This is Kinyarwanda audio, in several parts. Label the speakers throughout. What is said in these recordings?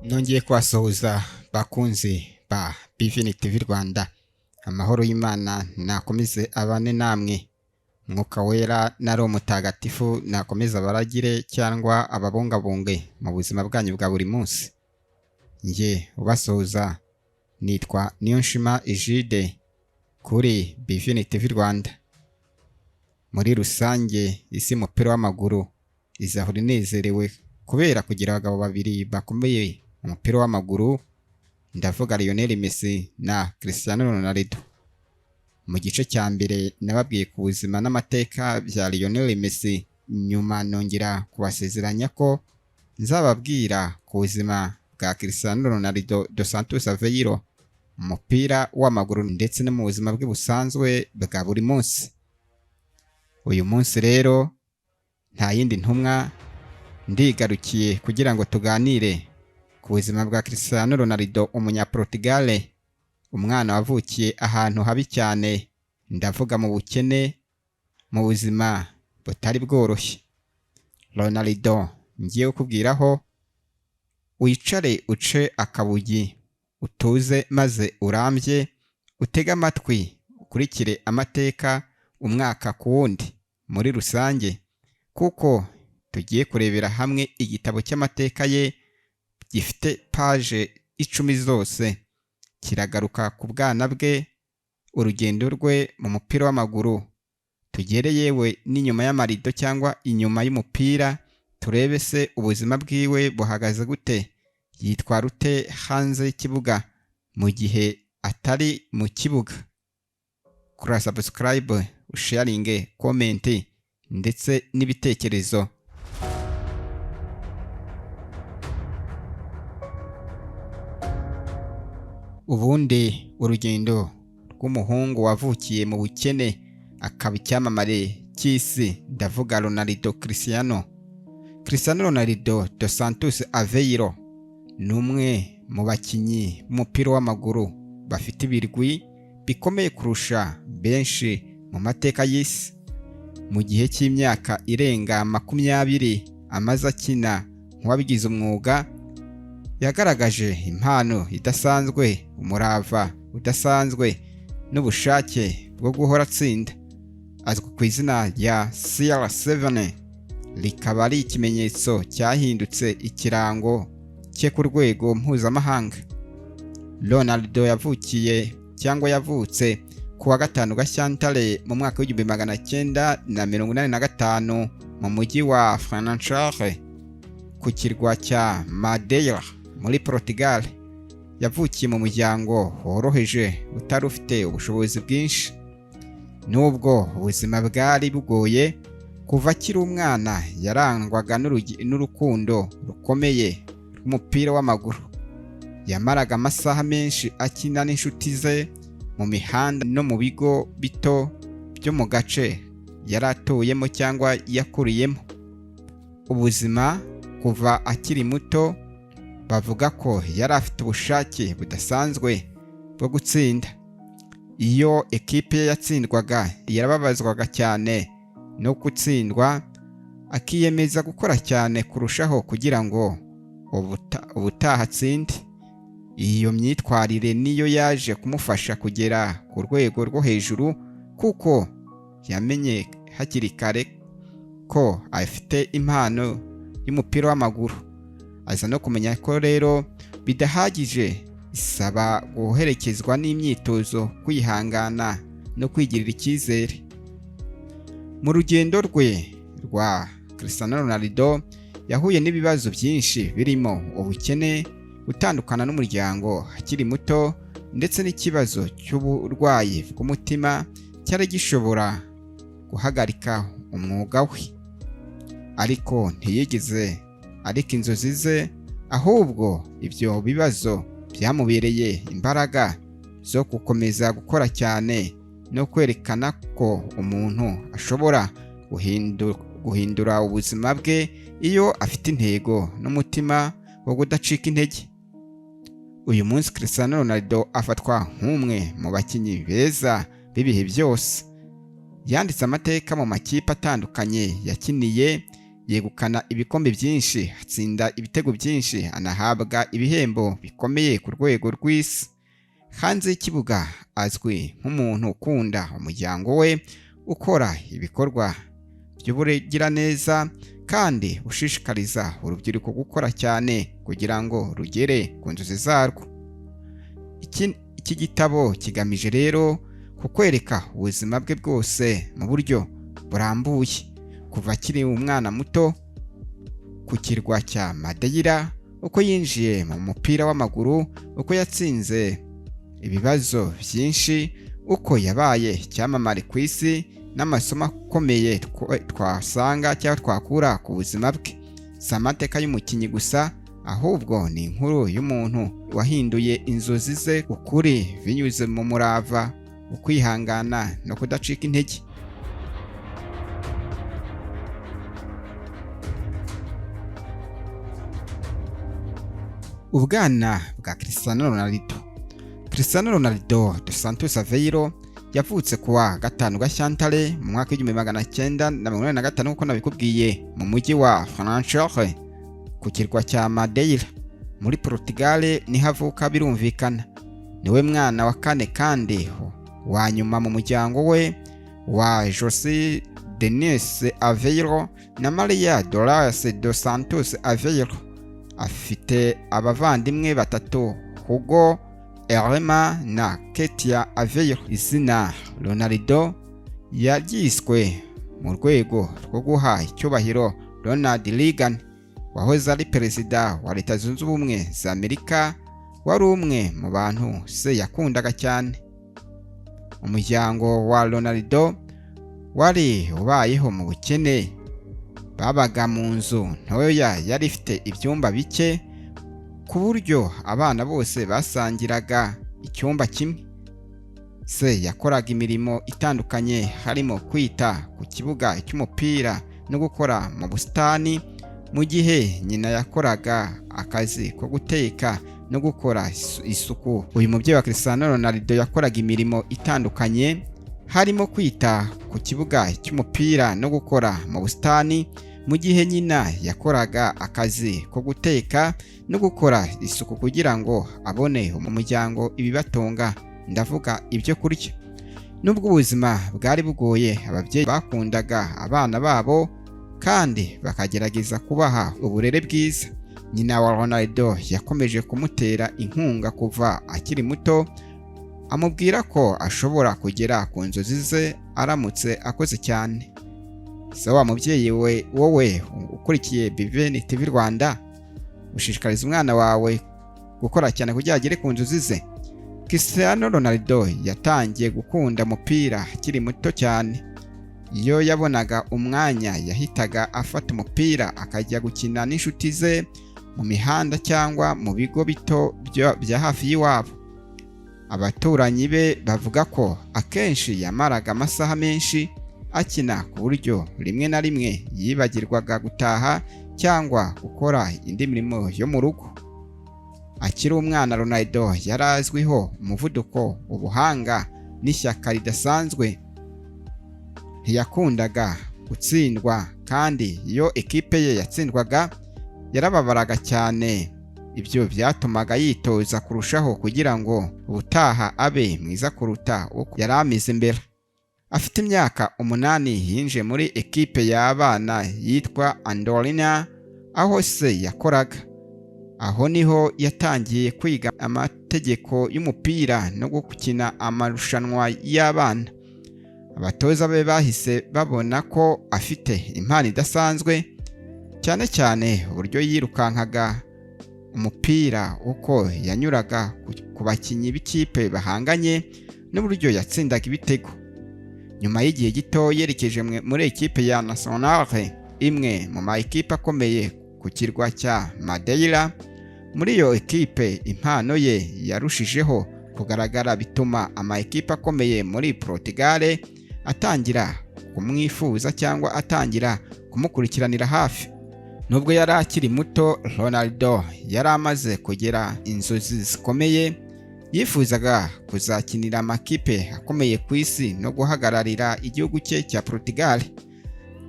Speaker 1: Nongeye kubasuhuza bakunzi ba BVN TV Rwanda. Amahoro y'Imana nakomeze abane namwe. Mwuka wera na Roho Mutagatifu nakomeze abaragire cyangwa ababungabunge mu buzima bwanyu bwa buri munsi. Nje ubasuhuza nitwa Niyonshima Egide kuri BVN TV Rwanda. Muri rusange isi mupira w'amaguru izahora inezerewe kubera kugira abagabo babiri bakomeye umupira w'amaguru, ndavuga Lionel Messi na Cristiano Ronaldo. Mu gice cya mbere nababwiye ku buzima n'amateka bya Lionel Messi, nyuma nongera kubasezeranya ko nzababwira ku buzima bwa Cristiano Ronaldo dos Santos Aveiro, umupira w'amaguru ndetse no mu buzima bwe busanzwe bwa buri munsi. Uyu munsi rero nta yindi ntumwa ndigarukiye kugira ngo tuganire ku buzima bwa Cristiano Ronaldo, umunyaportugal, umwana wavukiye ahantu habi cyane, ndavuga mu bukene, mu buzima butari bworoshye. Ronaldo ngiye kukubwiraho, wicare uce akabugi, utuze maze urambye, utege amatwi ukurikire amateka umwaka ku wundi muri rusange, kuko tugiye kurebera hamwe igitabo cy'amateka ye gifite page 10 zose. Kiragaruka ku bwana bwe, urugendo rwe mu mupira w'amaguru, tugere yewe n'inyuma y'amarido cyangwa inyuma y'umupira, turebe se ubuzima bwiwe buhagaze gute, yitwa rute hanze y'ikibuga mu gihe atari mu kibuga. Kuri subscribe, sharing, comment ndetse n'ibitekerezo. Ubundi urugendo rw'umuhungu wavukiye mu bukene akaba icyamamare cy'isi, ndavuga Cristiano Ronaldo dos Santos Aveiro, ni umwe mu bakinnyi b'umupira w'amaguru bafite ibirwi bikomeye kurusha benshi mu mateka y'isi. Mu gihe cy'imyaka irenga 20 amaze akina nk'uwabigize umwuga, yagaragaje impano idasanzwe, umurava udasanzwe n'ubushake bwo guhora atsinda. Azwi ku izina rya CR7, rikaba ari ikimenyetso cyahindutse ikirango cye ku rwego mpuzamahanga. Ronaldo yavutse ku wa 5 Gashyantare mu mwaka w'1985 mu mujyi wa Funchal ku kirwa cya Madeira muri Portugal. Yavukiye mu muryango woroheje utari ufite ubushobozi bwinshi, nubwo ubuzima bwari bugoye. Kuva akiri umwana yarangwaga n'urukundo rukomeye rw'umupira w'amaguru. Yamaraga amasaha menshi akina n'inshuti ze mu mihanda no mu bigo bito byo mu gace yari atuyemo cyangwa yakuriyemo. Ubuzima kuva akiri muto, bavuga ko yari afite ubushake budasanzwe bwo gutsinda. Iyo ekipe ye yatsindwaga yarababazwaga cyane no gutsindwa, akiyemeza gukora cyane kurushaho kugira ngo ubutaha atsinde. Iyo myitwarire niyo yaje kumufasha kugera ku rwego rwo hejuru, kuko yamenye hakiri kare ko afite impano y'umupira w'amaguru. Aza no kumenya ko rero bidahagije, isaba guherekezwa n'imyitozo, kwihangana no kwigirira icyizere. Mu rugendo rwe rwa Cristiano Ronaldo yahuye n'ibibazo byinshi, birimo ubukene, gutandukana n'umuryango akiri muto, ndetse n'ikibazo cy'uburwayi bw'umutima cyari gishobora guhagarika umwuga we. Ariko ntiyigeze ariko inzozi ze, ahubwo ibyo bibazo byamubereye imbaraga zo gukomeza gukora cyane no kwerekana ko umuntu ashobora guhindura ubuzima bwe iyo afite intego n'umutima wo kudacika intege. Uyu munsi Cristiano Ronaldo afatwa nk'umwe mu bakinnyi beza b'ibihe byose. Yanditse amateka mu makipe atandukanye yakiniye, yegukana ibikombe byinshi, atsinda ibitego byinshi, anahabwa ibihembo bikomeye ku rwego rw'isi. Hanze y'ikibuga azwi nk'umuntu ukunda umuryango we, ukora ibikorwa by'ubugiraneza kandi ushishikariza urubyiruko gukora cyane kugira ngo rugere ku nzozi zarwo. Iki gitabo kigamije rero kukwereka ubuzima bwe bwose mu buryo burambuye, kuva akiri umwana muto ku kirwa cya Madeira, uko yinjiye mu mupira w'amaguru, uko yatsinze ibibazo byinshi, uko yabaye icyamamare ku isi, n'amasomo akomeye twasanga cyangwa twakura ku buzima bwe. Si amateka y'umukinnyi gusa, ahubwo ni inkuru y'umuntu wahinduye inzozi ze ukuri binyuze mu murava, ukwihangana no kudacika intege. Ubwana bwa Cristiano Ronaldo. Cristiano Ronaldo dos Santos Aveiro yavutse kuwa 5 Gashyantare mu mwaka w'1985 nk'uko nabikubwiye mu mujyi wa Funchal ku kirwa cya Madeira muri Portugal. Niho avuka birumvikana. Niwe mwana wa kane kandi wa nyuma mu muryango we wa José Denis Aveiro na Maria Dolores dos Santos Aveiro. Afite abavandimwe batatu, Hugo, Erema na Ketia Aveiro. Izina Ronaldo yaryiswe mu rwego rwo guha icyubahiro Ronald Reagan, wahoze ari perezida wa Leta Zunze Ubumwe za Amerika, wari umwe mu bantu se yakundaga cyane. Umuryango wa Ronaldo wari ubayeho mu bukene, babaga mu nzu ntoya yari ifite ibyumba bike, ku buryo abana bose basangiraga icyumba kimwe. Se yakoraga imirimo itandukanye, harimo kwita ku kibuga cy'umupira no gukora mu busitani, mu gihe nyina yakoraga akazi ko guteka no gukora isuku. Uyu mubyeyi wa Cristiano Ronaldo yakoraga imirimo itandukanye, harimo kwita ku kibuga cy'umupira no gukora mu busitani, mu gihe nyina yakoraga akazi ko guteka no gukora isuku kugira ngo abone mu muryango ibibatunga, ndavuga ibyo kurya. Nubwo ubuzima bwari bugoye, ababyeyi bakundaga abana babo kandi bakagerageza kubaha uburere bwiza. Nyina wa Ronaldo yakomeje kumutera inkunga kuva akiri muto, amubwira ko ashobora kugera ku nzozi ze aramutse akoze cyane. So wa mubyeyi wowe ukurikiye BVN TV Rwanda, ushishikariza umwana wawe gukora cyane kugira agere ku nzozi ze. Cristiano Ronaldo yatangiye gukunda umupira akiri muto cyane. Iyo yabonaga umwanya yahitaga afata umupira akajya gukina n'inshuti ze mu mihanda cyangwa mu bigo bito bya hafi y'iwabo. Abaturanyi be bavuga ko akenshi yamaraga amasaha menshi akina ku buryo rimwe na rimwe yibagirwaga gutaha cyangwa gukora indi mirimo yo mu rugo. Akiri umwana, Ronaldo yari azwiho umuvuduko, ubuhanga n'ishyaka ridasanzwe. Ntiyakundaga gutsindwa, kandi iyo ekipe ye yatsindwaga yarababaraga cyane. Ibyo byatumaga yitoza kurushaho kugira ngo ubutaha abe mwiza kuruta uko yari ameze mbere. Afite imyaka 8 yinjiye muri ekipe y'abana yitwa Andorina, aho se yakoraga. Aho niho yatangiye kwiga amategeko y'umupira no gukina amarushanwa y'abana. Abatoza be bahise babona ko afite impano idasanzwe, cyane cyane uburyo yirukankaga umupira, uko yanyuraga ku bakinnyi b'ikipe bahanganye, n'uburyo yatsindaga ibitego. Nyuma y'igihe gito yerekeje muri ekipe ya Nacional, imwe mu ma ekipe akomeye ku kirwa cya Madeira. Muri iyo ekipe impano ye yarushijeho kugaragara, bituma ama ekipe akomeye muri Portugal atangira kumwifuza cyangwa atangira kumukurikiranira hafi. Nubwo yari akiri muto, Ronaldo yari amaze kugera inzozi zikomeye. Yifuzaga kuzakinira amakipe akomeye ku isi no guhagararira igihugu cye cya Portugal.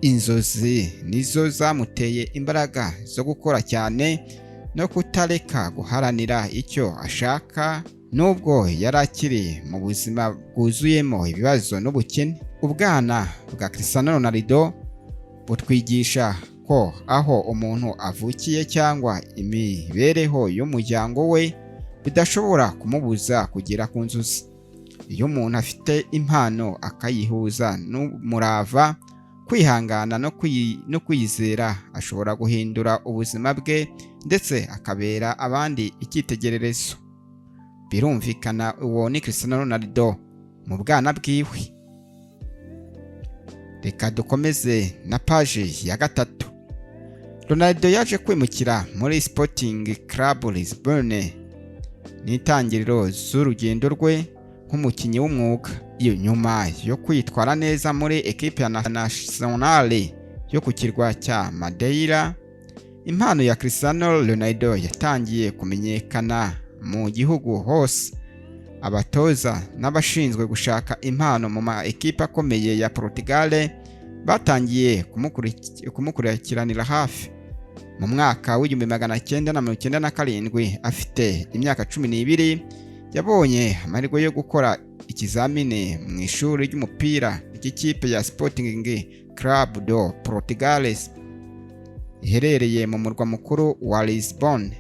Speaker 1: inzozi nizo zamuteye imbaraga zo gukora cyane no kutareka guharanira icyo ashaka nubwo yari akiri mu buzima bwuzuyemo ibibazo n'ubukene. Ubwana bwa Cristiano Ronaldo butwigisha ko aho umuntu avukiye cyangwa imibereho y'umuryango we bidashobora kumubuza kugera ku nzozi. Iyo umuntu afite impano akayihuza n'umurava, kwihangana no kwizera, ashobora guhindura ubuzima bwe ndetse akabera abandi icyitegererezo. Birumvikana uwo ni Cristiano Ronaldo mu bwana bwiwe. Reka dukomeze na paji ya 3. Ronaldo yaje kwimukira muri Sporting Club Lisbonne n'itangiriro z'urugendo rwe nk'umukinnyi w'umwuga. Iyo nyuma yo kwitwara neza muri equipe ya Nacional yo ku kirwa cya Madeira, impano ya Cristiano Ronaldo yatangiye kumenyekana mu gihugu hose. Abatoza n'abashinzwe gushaka impano mu ma equipe akomeye ya Portugal batangiye kumukurikiranira hafi. Mu mwaka w'1997 afite imyaka 12 yabonye amahirwe yo gukora ikizamini mu ishuri ry'umupira ry'ikipe ya Sporting Club do Portugal iherereye mu murwa mukuru wa Lisbonne.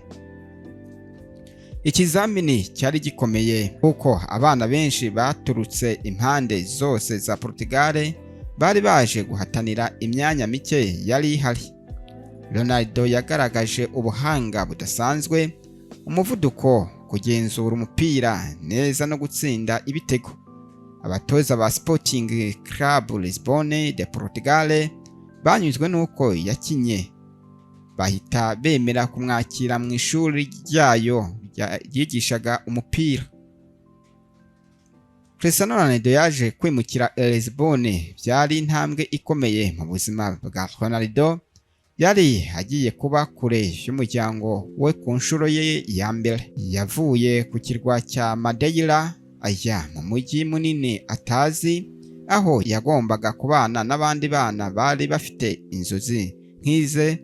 Speaker 1: Ikizamini cyari gikomeye kuko abana benshi baturutse impande zose za Portugal bari baje guhatanira imyanya mike yari ihari. Ronaldo yagaragaje ubuhanga budasanzwe, umuvuduko, kugenzura umupira neza no gutsinda ibitego. Abatoza ba Sporting Club Lisbonne de Portugal banyuzwe nuko yakinye, bahita bemera kumwakira mu ishuri ryayo yigishaga umupira. Cristiano Ronaldo yaje kwimukira Lisbonne byari intambwe ikomeye mu buzima bwa Ronaldo. Yari agiye kuba kure y'umuryango we ku nshuro ye ya mbere. Yavuye ku kirwa cya Madeira ajya mu mujyi munini atazi, aho yagombaga kubana n'abandi bana bari bafite inzozi nk'ize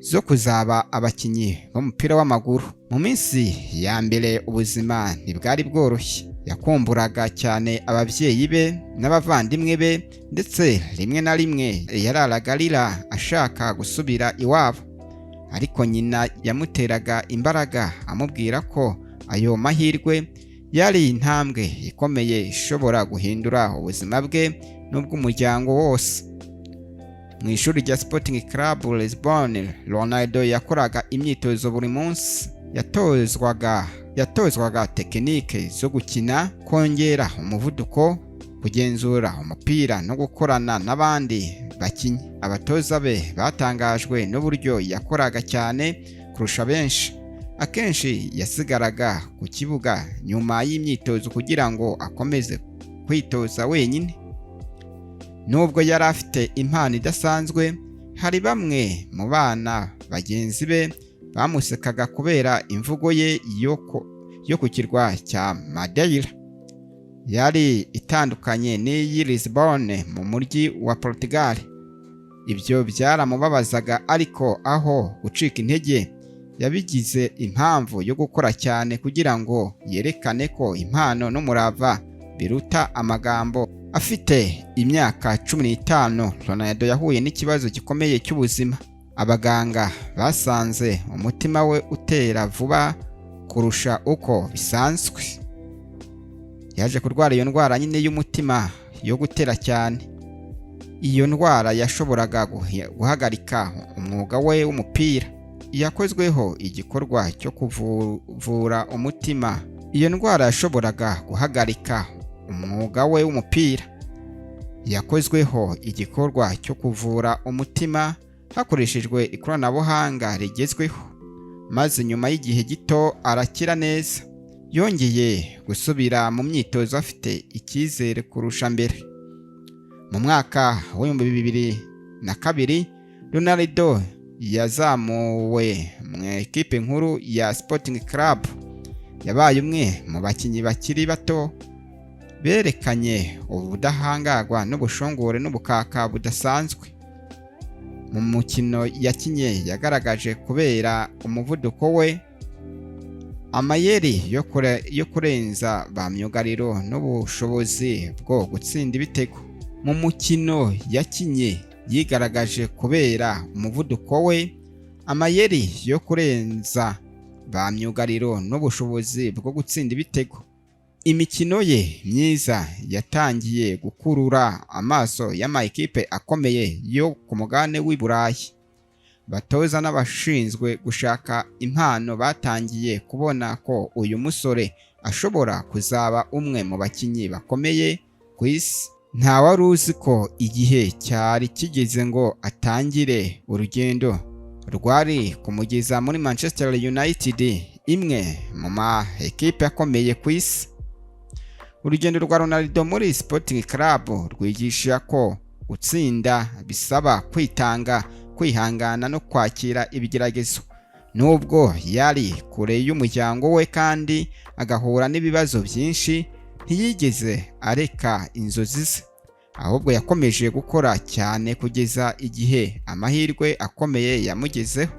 Speaker 1: zo kuzaba abakinnyi b'umupira w'amaguru. Mu minsi ya mbere ubuzima ntibwari bworoshye. Yakumburaga cyane ababyeyi be n'abavandimwe be, ndetse rimwe na rimwe yararaga arira ashaka gusubira iwabo. Ariko nyina yamuteraga imbaraga amubwira ko ayo mahirwe yari intambwe ikomeye ishobora guhindura ubuzima bwe n'ubw'umuryango wose. Mu ishuri rya Sporting Club Lisbonne, Ronaldo yakoraga imyitozo buri munsi. Yatozwaga tekinike zo gukina, kongera umuvuduko, kugenzura umupira no gukorana n'abandi bakinnyi. Abatoza be batangajwe n'uburyo yakoraga cyane kurusha benshi. Akenshi yasigaraga ku kibuga nyuma y'imyitozo kugira ngo akomeze kwitoza wenyine. Nubwo yari afite impano idasanzwe, hari bamwe mu bana bagenzi be bamusekaga kubera imvugo ye yo ku kirwa cya Madeira. Yari itandukanye n'iyi Lisbonne mu mujyi wa Portugal. Ibyo byaramubabazaga, ariko aho gucika intege yabigize impamvu yo gukora cyane kugira ngo yerekane ko impano n'umurava biruta amagambo. Afite imyaka 15, Ronaldo yahuye n'ikibazo gikomeye cy'ubuzima. Abaganga basanze umutima we utera vuba kurusha uko bisanzwe. Yaje kurwara iyo ndwara nyine y'umutima yo gutera cyane. Iyo ndwara yashoboraga guhagarika umwuga we w'umupira. Yakozweho igikorwa cyo kuvura umutima. Iyo ndwara yashoboraga guhagarika umwuga we w'umupira. Yakozweho igikorwa cyo kuvura umutima hakoreshejwe ikoranabuhanga rigezweho, maze nyuma y'igihe gito arakira neza. Yongeye gusubira mu myitozo afite icyizere kurusha mbere. Mu mwaka wa 2002, Ronaldo yazamuwe mu ekipe nkuru ya Sporting Club. Yabaye umwe mu bakinnyi bakiri bato berekanye ubudahangarwa n'ubushongore n'ubukaka budasanzwe. mu mukino yakinye yagaragaje kubera umuvuduko we, amayeri yo kurenza ba myugariro n'ubushobozi bwo gutsinda ibitego. Mu mukino yakinye yigaragaje kubera umuvuduko we, amayeri yo kurenza ba myugariro n'ubushobozi bwo gutsinda ibitego. Imikino ye myiza yatangiye gukurura amaso y'amakipe akomeye yo ku mugabane w'i Burayi. Batoza n'abashinzwe gushaka impano batangiye kubona ko uyu musore ashobora kuzaba umwe mu bakinnyi bakomeye ku isi. Nta wari uzi ko igihe cyari kigeze ngo atangire urugendo rwari kumugeza muri Manchester United, imwe mu ma ekipe akomeye ku isi. Urugendo rwa Ronaldo muri Sporting Club rwigisha ko gutsinda bisaba kwitanga, kwihangana no kwakira ibigeragezo. Nubwo yari kure y'umuryango we kandi agahura n'ibibazo byinshi, ntiyigeze areka inzozi ze, ahubwo yakomeje gukora cyane kugeza igihe amahirwe akomeye yamugezeho.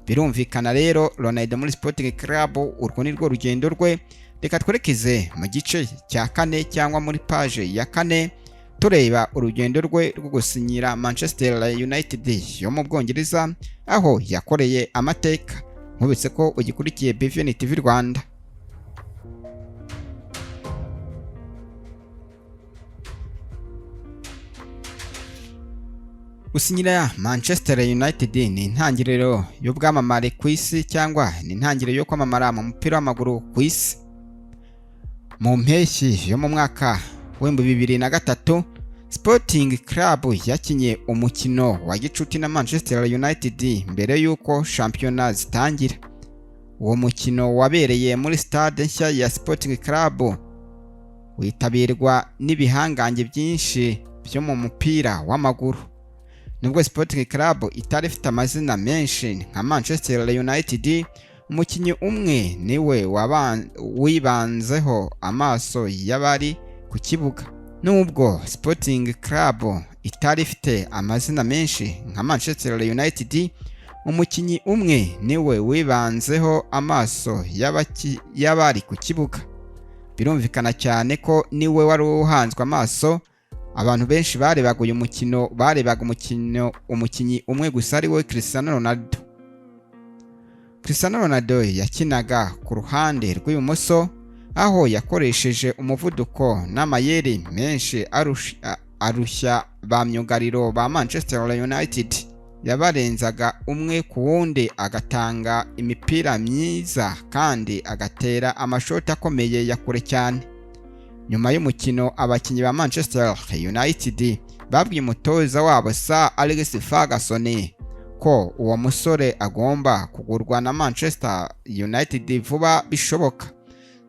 Speaker 1: Birumvikana rero Ronaldo muri Sporting Club urwo ni rwo rugendo rwe. Reka twerekeze mu gice cya 4 cyangwa muri page ya 4 tureba urugendo rwe rwo gusinyira Manchester United yo mu Bwongereza, aho yakoreye amateka. Nkubitse ko ugikurikiye BVN TV Rwanda. Gusinyira Manchester United ni intangiriro y'ubwamamare ku isi, cyangwa ni intangiriro yo kwamamara mu mupira w'amaguru ku isi. Mu mpeshyi yo mu mwaka wa 2003 Sporting Club yakinye umukino wa gicuti na Manchester United mbere y'uko shampiyona zitangira. Uwo mukino wabereye muri stade nshya ya Sporting Club, witabirwa n'ibihangange byinshi byo mu mupira w'amaguru. Nubwo Sporting Club itari ifite amazina menshi nka Manchester United, umukinnyi umwe niwe wibanzeho amaso y'abari ku kibuga. Nubwo Sporting Club itari ifite amazina menshi nka Manchester United, umukinnyi umwe niwe wibanzeho amaso y'abari ku kibuga. Birumvikana cyane ko niwe wari uhanzwe amaso. Abantu benshi barebaga uyu mukino, umukinnyi umwe gusa ari we Cristiano Ronaldo. Cristiano Ronaldo yakinaga ku ruhande rw'ibumoso, aho yakoresheje umuvuduko n'amayeri menshi arushya ba myugariro ba Manchester United. Yabarenzaga umwe ku wundi, agatanga imipira myiza kandi agatera amashoti akomeye ya kure cyane. Nyuma y'umukino, abakinnyi ba Manchester United babwiye umutoza wabo Sir Alex Ferguson ko uwo musore agomba kugurwa na Manchester United vuba bishoboka.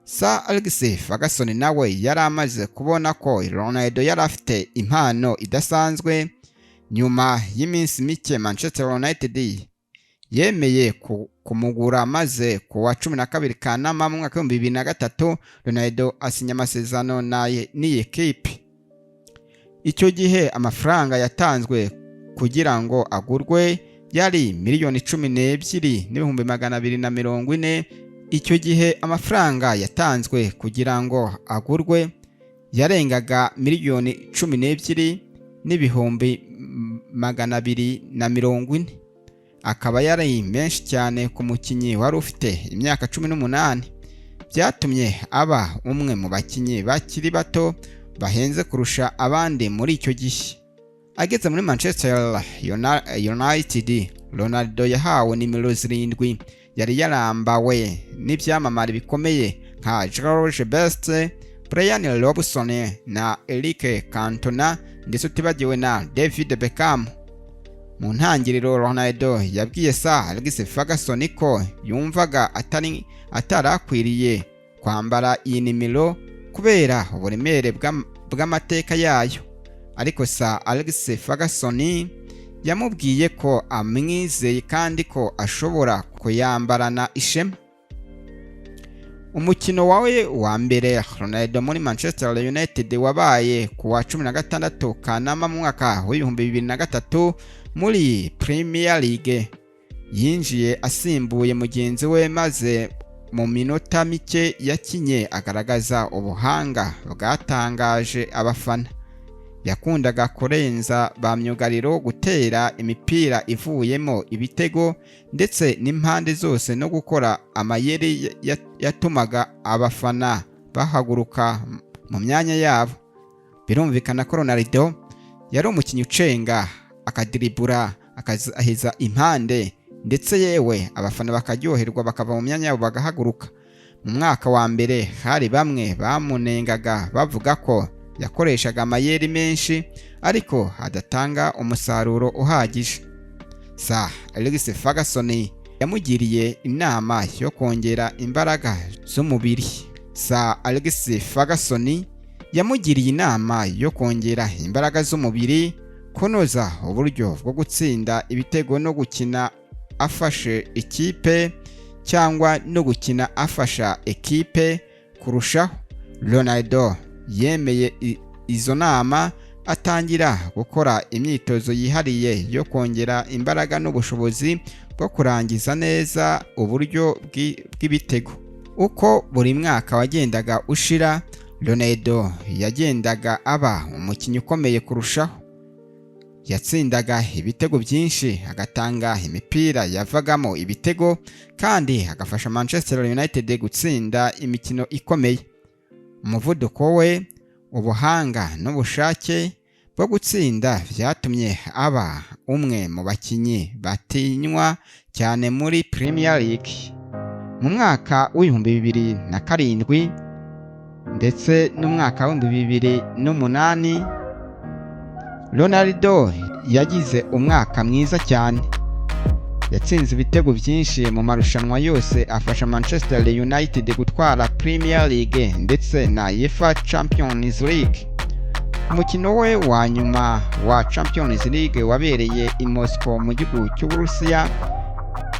Speaker 1: Sir Alex Ferguson nawe yari amaze kubona ko Ronaldo yari afite impano idasanzwe. Nyuma y'iminsi mike, Manchester United yemeye kumugura, maze ku wa 12 Kanama mu mwaka wa 2003 Ronaldo asinya amasezerano n'iyi ekipe. Icyo gihe amafaranga yatanzwe kugira ngo agurwe yari miliyoni 12,240. Icyo gihe amafaranga yatanzwe kugira ngo agurwe yarengaga miliyoni 12,240. Akaba yari menshi cyane ku mukinnyi wari ufite imyaka 18. Byatumye aba umwe mu bakinnyi bakiri bato bahenze kurusha abandi muri icyo gihe. Ageze muri Manchester United, Ronaldo yahawe nimero 7. Yari yarambawe n'ibyamamare bikomeye nka George Best, Brian Robson na Eric Cantona, ndetse utibagiwe na David Beckham. Mu ntangiriro, Ronaldo yabwiye Sir Alex Ferguson ko yumvaga atarakwiriye kwambara iyi nimero kubera uburemere bw'amateka yayo, ariko Sir Alex Ferguson yamubwiye ko amwizeye kandi ko ashobora kuyambarana ishema. Umukino wawe wa mbere Ronaldo muri Manchester United wabaye ku wa 16 Kanama mu mwaka wa 2003 muri Premier League. Yinjiye asimbuye mugenzi we maze mu minota mike yakinye agaragaza ubuhanga bwatangaje abafana. Yakundaga kurenza ba myugariro, gutera imipira ivuyemo ibitego ndetse n'impande zose no gukora amayeri yatumaga abafana bahaguruka mu myanya yabo. Birumvikana ko Ronaldo yari umukinnyi ucenga, akadiribura, akaheza impande ndetse yewe abafana bakaryoherwa bakava mu myanya yabo bagahaguruka. Mu mwaka wa mbere hari bamwe bamunengaga bavuga ko yakoreshaga amayeri menshi ariko adatanga umusaruro uhagije. Sir Alex Ferguson yamugiriye inama yo kongera imbaraga z'umubiri. Sir Alex Ferguson yamugiriye inama yo kongera imbaraga z'umubiri, kunoza uburyo bwo gutsinda ibitego no gukina afashe ikipe cyangwa no gukina afasha ekipe kurushaho. Ronaldo yemeye izo nama, atangira gukora imyitozo yihariye yo kongera imbaraga n'ubushobozi bwo kurangiza neza uburyo bw'ibitego. Uko buri mwaka wagendaga ushira, Ronaldo yagendaga aba umukinnyi ukomeye kurushaho. Yatsindaga ibitego byinshi, agatanga imipira yavagamo ibitego kandi agafasha Manchester United gutsinda imikino ikomeye. Umuvuduko we, ubuhanga n'ubushake bwo gutsinda byatumye aba umwe mu bakinnyi batinywa cyane muri Premier League. Mu mwaka w'ibihumbi 2007 ndetse n'umwaka w'ibihumbi 2008, Ronaldo yagize umwaka mwiza cyane. Yatsinze ibitego byinshi mu marushanwa yose, afasha Manchester United gutwara Premier League ndetse na UEFA Champions League. Umukino we wa nyuma wa Champions League wabereye i Moscow mu gihugu cy'Uburusiya,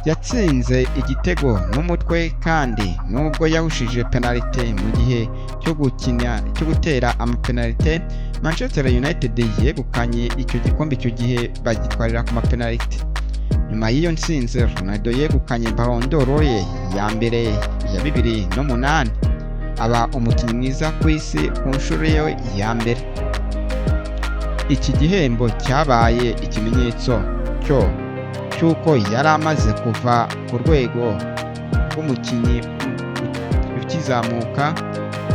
Speaker 1: yatsinze igitego n'umutwe kandi nubwo yahushije penalty mu gihe cyo gutera amapenalty, Manchester United yegukanye icyo gikombe icyo gihe bagitwarira ku mapenalty. Nyuma y'iyo ntsinzi, Ronaldo yegukanye Ballon d'Or ye ya mbere ya 2008, aba umukinnyi mwiza ku isi ku nshuro ye ya mbere. Iki gihembo cyabaye ikimenyetso cy'uko yari amaze kuva ku rwego rw'umukinnyi ukizamuka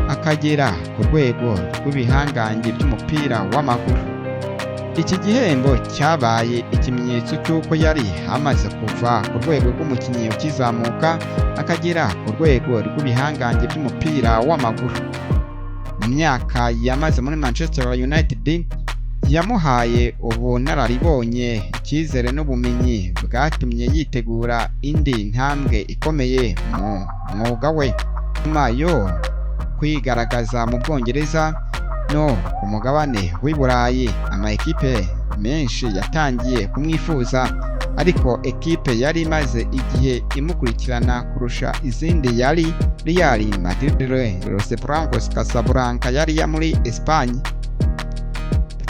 Speaker 1: akagera ku rwego rw'ibihangange by'umupira w'amaguru. Iki gihembo cyabaye ikimenyetso cy'uko yari amaze kuva ku rwego rw'umukinnyi ukizamuka akagera ku rwego rw'ibihangange by'umupira w'amaguru. Mu myaka yamaze muri Manchester United, yamuhaye ubunararibonye, icyizere n'ubumenyi bwatumye yitegura indi ntambwe ikomeye mu mwuga we. Nyuma yo kwigaragaza mu Bwongereza no ku mugabane w'i Burayi, amakipe menshi yatangiye kumwifuza, ariko ekipe yari imaze igihe imukurikirana kurusha izindi yari Real Madrid. Los Blancos Casablanca yari ya muri Espagne.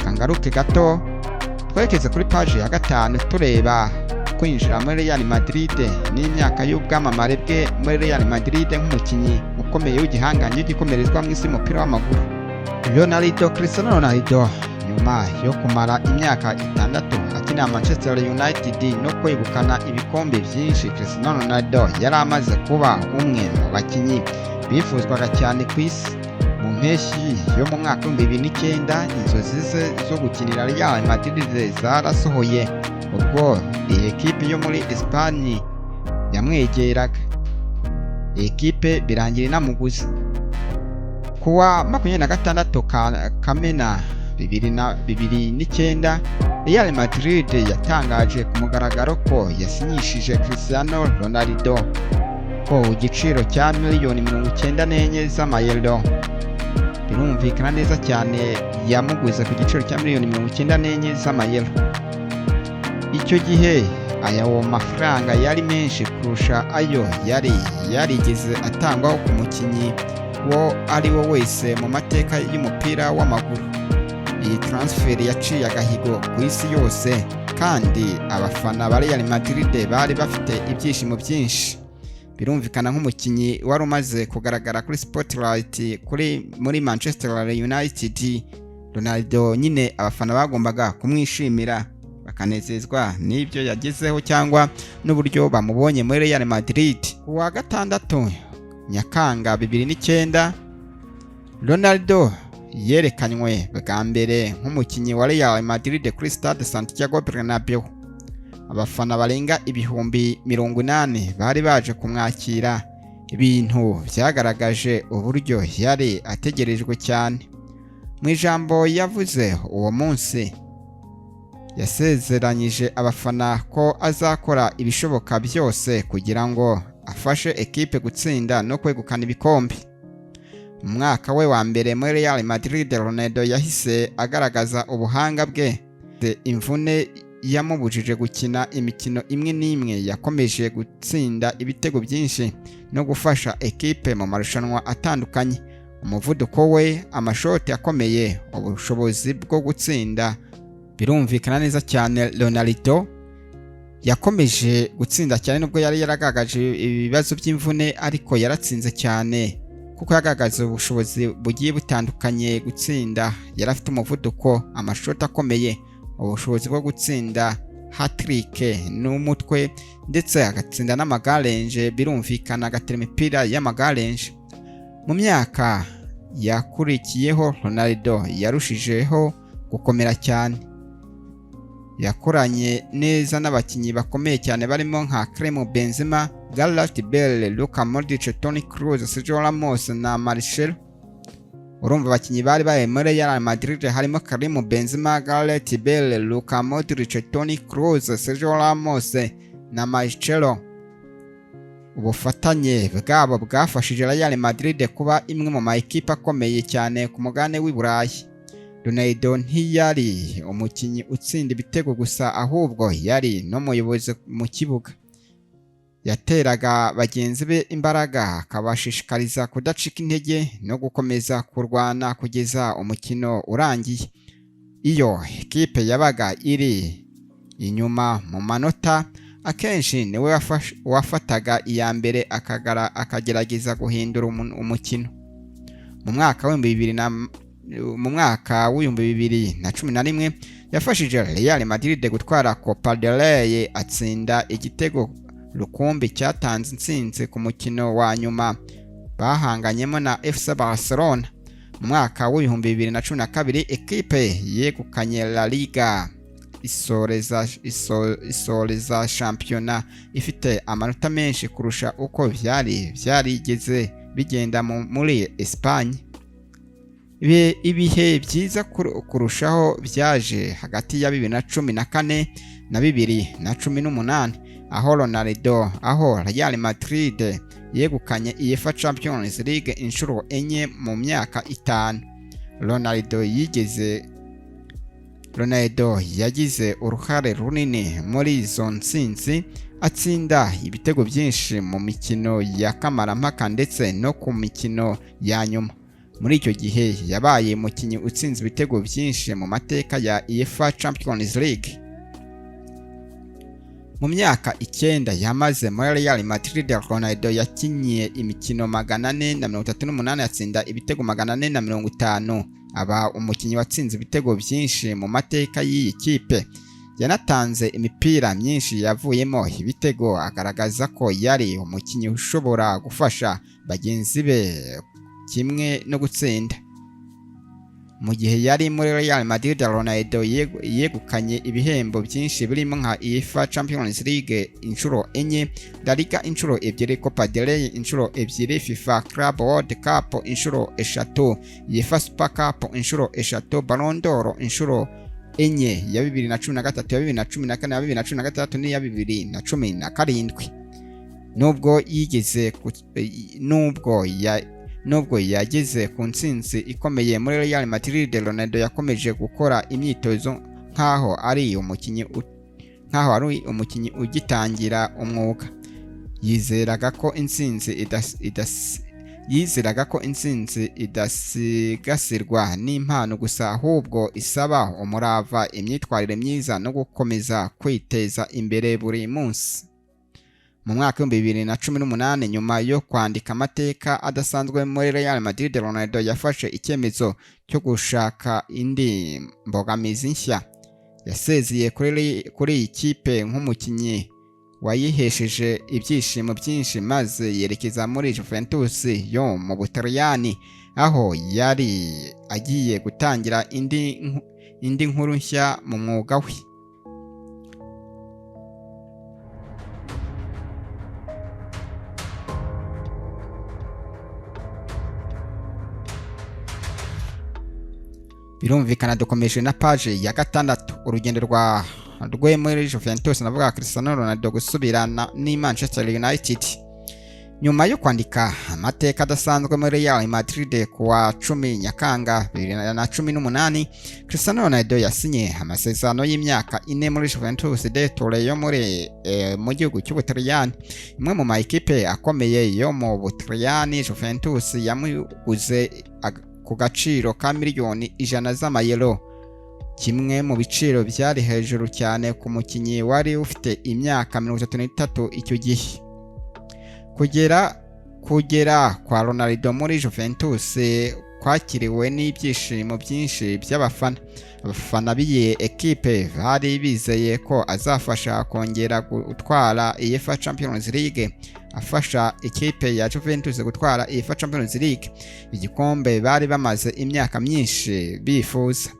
Speaker 1: Kangaruke gato twekeze kuri page ya 5 tureba kwinjira muri Real Madrid n'imyaka y'ubwamamare bwe muri Real Madrid nk'umukinnyi ukomeye w'igihangange w'igikomerezwa mu isi y'umupira w'amaguru. Cristiano Ronaldo nyuma yo kumara imyaka 6 akina Manchester United no kwegukana ibikombe byinshi, Cristiano Ronaldo yari amaze kuba umwe mu bakinnyi bifuzwaga cyane ku isi. Mu mpeshyi yo mu mwaka wa 2009, inzozi ze zo gukinira Real Madrid zarasohoye ubwo iyi ekipe yo muri Espagne yamwegeraga. Ekipe birangira inamuguze. Kuwa 26 Kamena 2009, Real Madrid yatangaje ku mugaragaro ko yasinyishije Cristiano Ronaldo ko igiciro cya miliyoni 94 z'amayero. Birumvikana neza cyane, yamuguze ku giciro cya miliyoni 94 z'amayero. Icyo gihe ayo mafaranga yari menshi kurusha ayo yari yarigeze atangwaho ku mukinnyi wo ari we wese mu mateka y'umupira w'amaguru. Iyi transfer yaciye agahigo ku isi yose kandi abafana ba Real Madrid bari bafite ibyishimo byinshi. Birumvikana nk'umukinnyi wari umaze kugaragara kuri Spotlight muri Manchester United, Ronaldo nyine abafana bagombaga kumwishimira bakanezezwa n'ibyo yagezeho cyangwa n'uburyo bamubonye muri Real Madrid. Ku wa gatandatu Nyakanga 2009 Ronaldo yerekanywe bwa mbere nk'umukinnyi wa Real Madrid kuri Stade Santiago Bernabeu. Abafana barenga ibihumbi 80 bari baje kumwakira, ibintu byagaragaje uburyo yari ategerejwe cyane. Mu ijambo yavuze uwo munsi yasezeranyije abafana ko azakora ibishoboka byose kugira ngo afashe ekipe gutsinda no kwegukana ibikombe. Mu mwaka we wa mbere muri Real Madrid, Ronaldo yahise agaragaza ubuhanga bwe. Imvune yamubujije gukina imikino imwe n'imwe, yakomeje gutsinda ibitego byinshi no gufasha ekipe mu marushanwa atandukanye. Umuvuduko we, amashoti akomeye, ubushobozi bwo gutsinda birumvikana neza cyane. Ronaldo yakomeje gutsinda cyane nubwo yari yaragagaje ibibazo by'imvune, ariko yaratsinze cyane kuko yagaragaza ubushobozi bugiye butandukanye gutsinda. Yari afite umuvuduko, amashoti akomeye, ubushobozi bwo gutsinda hat-trick n'umutwe, ndetse agatsinda n'amagarenje. Birumvikana agatera imipira y'amagarenje. Mu myaka yakurikiyeho Ronaldo yarushijeho gukomera cyane. Yakoranye neza n'abakinnyi bakomeye cyane barimo nka Karim Benzema, Gareth Bale, Luka Modric, Toni Kroos, Sergio Ramos na Marcelo. Urumva abakinnyi bari muri Real Madrid harimo Karim Benzema, Gareth Bale, Luka Modric, Toni Kroos, Sergio Ramos na Marcelo. Ubufatanye bwabo bwafashije Real Madrid kuba imwe mu makipe akomeye cyane ku mugabane w'i Burayi. Ronaldo ntiyari umukinnyi utsinda ibitego gusa, ahubwo yari n'umuyobozi mu kibuga. Yateraga bagenzi be imbaraga, akabashishikariza kudacika intege no gukomeza kurwana kugeza umukino urangiye. Iyo ekipe yabaga iri inyuma mu manota, akenshi niwe wafataga iya mbere akagerageza guhindura umukino. Mu mwaka wa 2011 yafashije Real Madrid gutwara Copa del Rey, atsinda igitego rukumbi cyatanze intsinzi ku mukino wa nyuma bahanganyemo na FC Barcelona. Mu mwaka wa 2012 ekipe yegukanye La Liga, isoreza shampiyona ifite amanota menshi kurusha uko byarigeze bigenda muri Espagne. Ibihe byiza kurushaho byaje hagati ya 2014 na 2018 aho Real Madrid yegukanye UEFA Champions League inshuro enye mu myaka 5. Ronaldo yagize uruhare runini muri izo ntsinzi, atsinda ibitego byinshi mu mikino ya kamarampaka ndetse no ku mikino ya nyuma. Muri icyo gihe yabaye umukinnyi utsinze ibitego byinshi mu mateka ya UEFA Champions League. Mu myaka 9 yamaze muri Real Madrid, Ronaldo yakinnye imikino 438, yatsinda ibitego 450, aba umukinnyi watsinze ibitego byinshi mu mateka y'iyi kipe. Yanatanze imipira myinshi yavuyemo ibitego, agaragaza ko yari umukinnyi ushobora gufasha bagenzi be kimwe no gutsinda. Mu gihe yari muri Real Madrid, Ronaldo yegukanye ibihembo byinshi birimo nka UEFA Champions League inshuro enye, La Liga inshuro 2, Copa del Rey inshuro 2, FIFA Club World Cup inshuro 3, UEFA Super Cup inshuro 3, Ballon d'Or inshuro enye, ya 2013, ya 2014, ya 2016 n'iya 2017. Nubwo yageze ku ntsinzi ikomeye muri Real Madrid, Ronaldo yakomeje gukora imyitozo nkaho ari umukinnyi ugitangira umwuga. Yizeraga ko intsinzi yizeraga ko intsinzi idasigasirwa n'impano gusa ahubwo isaba umurava, imyitwarire myiza no gukomeza kwiteza imbere buri munsi. Mu mwaka wa 2018 nyuma yo kwandika amateka adasanzwe muri Real Madrid, Ronaldo yafashe icyemezo cyo gushaka indi mbogamizi nshya. Yasezeye kuri iyi kipe nk'umukinnyi wayihesheje ibyishimo byinshi maze yerekeza muri Juventus yo mu Butaliyani, aho yari agiye gutangira indi nkuru nshya mu mwuga we. Birumvikana dukomeje na page ya 6, urugendo rwe muri Juventus, navuga Cristiano Ronaldo gusubirana ni Manchester United. Nyuma yo kwandika amateka adasanzwe muri Real Madrid kuwa 10 Nyakanga 2018, Cristiano Ronaldo yasinye amasezerano y'imyaka 4 muri Juventus de Turin yo mu gihugu cy'Ubutaliyani, imwe mu makipe akomeye yo mu Butaliyani. Juventus yamuguze ku gaciro ka miliyoni 100 z'amayero, kimwe mu biciro byari hejuru cyane ku mukinnyi wari ufite imyaka 33 icyo gihe. Kugera kwa Ronaldo muri Juventus kwakiriwe n'ibyishimo byinshi by'abafana. Abafana b'iyi ekipe bari bizeye ko azafasha kongera gutwara UEFA Champions League, afasha ekipe ya Juventus gutwara UEFA Champions League, igikombe bari bamaze imyaka myinshi bifuza.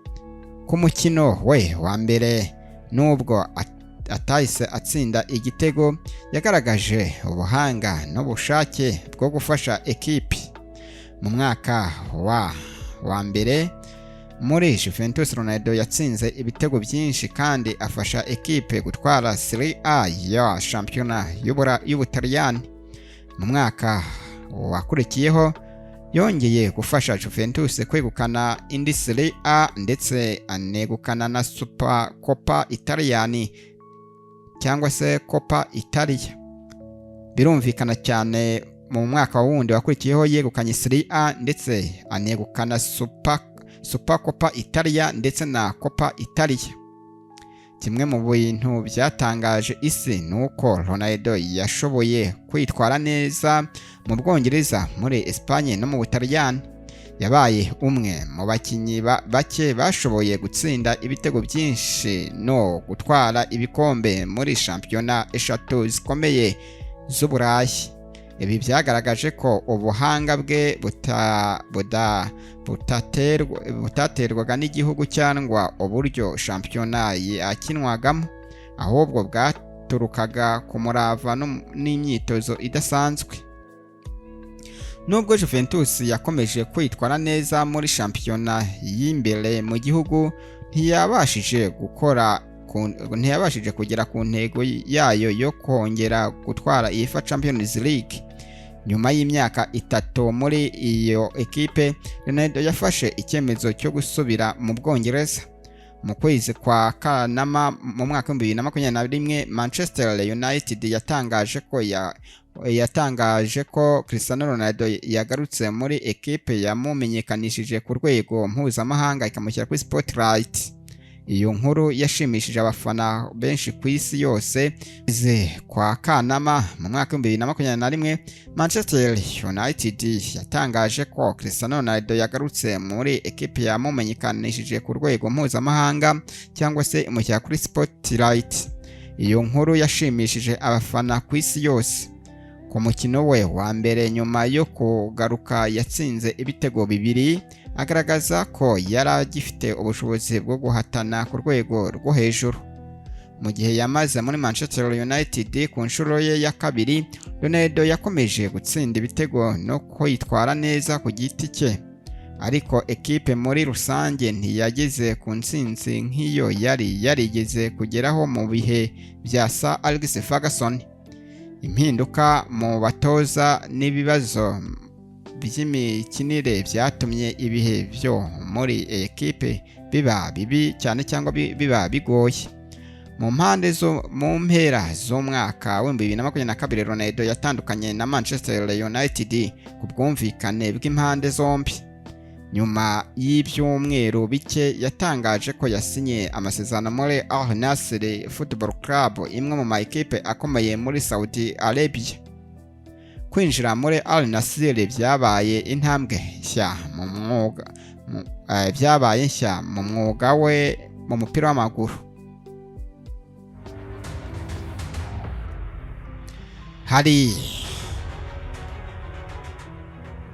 Speaker 1: Ku mukino we wa mbere, nubwo atahise atsinda igitego, yagaragaje ubuhanga n'ubushake bwo gufasha ekipe. Mu mwaka wa mbere muri Juventus, Ronaldo yatsinze ibitego byinshi kandi afasha ekipe gutwara Serie A ya shampiyona y'Ubutaliyani. Mu mwaka wakurikiyeho yongeye gufasha Juventus kwegukana indi Serie A ndetse anegukana na Super Coppa Italiani cyangwa se Coppa Italia. Birumvikana cyane mu mwaka wundi wakurikiyeho yegukanye Serie A ndetse anegukana Super Coppa Italia ndetse na Coppa Italia. Kimwe mu bintu byatangaje isi nuko Ronaldo yashoboye kwitwara neza mu Bwongereza, muri Espagne no mu Butaliyani. Yabaye umwe mu bakinnyi bake bashoboye gutsinda ibitego byinshi no gutwara ibikombe muri shampiyona 3 zikomeye z'Uburayi. Ibi byagaragaje ko ubuhanga bwe butaterwaga n'igihugu cyangwa uburyo shampiyona yakinwagamo, ahubwo bwaturukaga ku murava n'imyitozo idasanzwe. Nubwo Juventus yakomeje kwitwara neza muri shampiyona y'imbere mu gihugu, ntiyabashije kugera ku ntego yayo yo kongera gutwara UEFA Champions League. Nyuma y'imyaka 3 muri iyo ekipe, Ronaldo yafashe icyemezo cyo gusubira mu Bwongereza. Mu kwezi kwa Kanama mu mwaka wa 2021, Manchester United yatangaje ko Cristiano Ronaldo yagarutse muri ekipe yamumenyekanishije ku rwego mpuzamahanga, ikamushyira kuri Spotlight. Iyo nkuru yashimishije abafana benshi ku isi yose. Kwa Kanama mu mwaka wa 2021, Manchester United yatangaje ko Cristiano Ronaldo yagarutse muri ekipe yamumenyekanishije ku rwego mpuzamahanga cyangwa se imushyira kuri Spotlight. Iyo nkuru yashimishije abafana ku isi yose. Ku mukino we wa mbere nyuma yo kugaruka, yatsinze ibitego 2, agaragaza ko yari agifite ubushobozi bwo guhatana ku rwego rwo hejuru. Mu gihe yamaze muri Manchester United ku nshuro ye ya kabiri, Ronaldo yakomeje gutsinda ibitego no kwitwara neza ku giti cye, ariko ekipe muri rusange ntiyageze ku ntsinzi nk'iyo yari yarigeze kugeraho mu bihe bya Sir Alex Ferguson. Impinduka mu batoza n'ibibazo by'imikinire byatumye ibihe byo muri ekipe biba bibi cyane cyangwa biba bigoye. mu mpera z'umwaka wa 2022 Ronaldo yatandukanye na Manchester United ku bwumvikane bw'impande zombi. Nyuma y'ibyumweru bike yatangaje ko yasinye amasezerano muri Al Nassr Football Club, imwe mu makipe akomeye muri Saudi Arabia. Kwinjira muri Al Nassr byabaye intambwe nshya mu mwuga we mu mupira w'amaguru.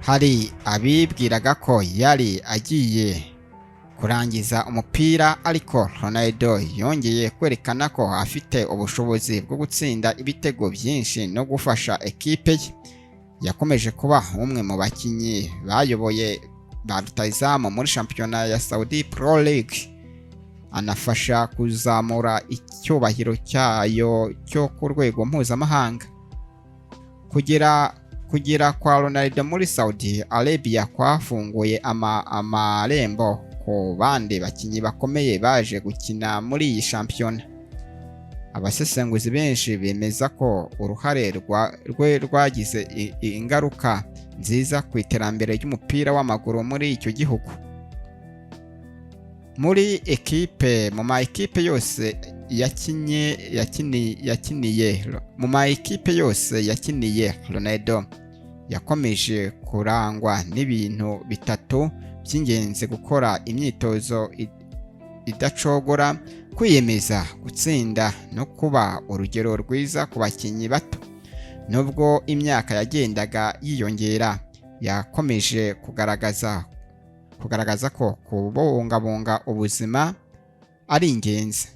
Speaker 1: Hari abibwiraga ko yari agiye kurangiza umupira, ariko Ronaldo yongeye kwerekana ko afite ubushobozi bwo gutsinda ibitego byinshi no gufasha ekipe ye. Yakomeje kuba umwe mu bakinnyi bayoboye ba rutahizamu muri shampiyona ya Saudi Pro League, anafasha kuzamura icyubahiro cyayo cyo ku rwego mpuzamahanga. Kugera kwa Ronaldo muri Saudi Arabia kwafunguye amarembo ku bandi bakinnyi bakomeye baje gukina muri iyi shampiyona. Abasesenguzi benshi bemeza ko uruhare rwe rwagize ingaruka nziza ku iterambere ry'umupira w'amaguru muri icyo gihugu. Mu ma ekipe yose yakiniye Ronaldo yakomeje kurangwa n'ibintu bitatu by'ingenzi: gukora imyitozo idacogora, kwiyemeza, gutsinda no kuba urugero rwiza ku bakinnyi bato. Nubwo imyaka yagendaga yiyongera, yakomeje kugaragaza ko kubungabunga ubuzima ari ingenzi.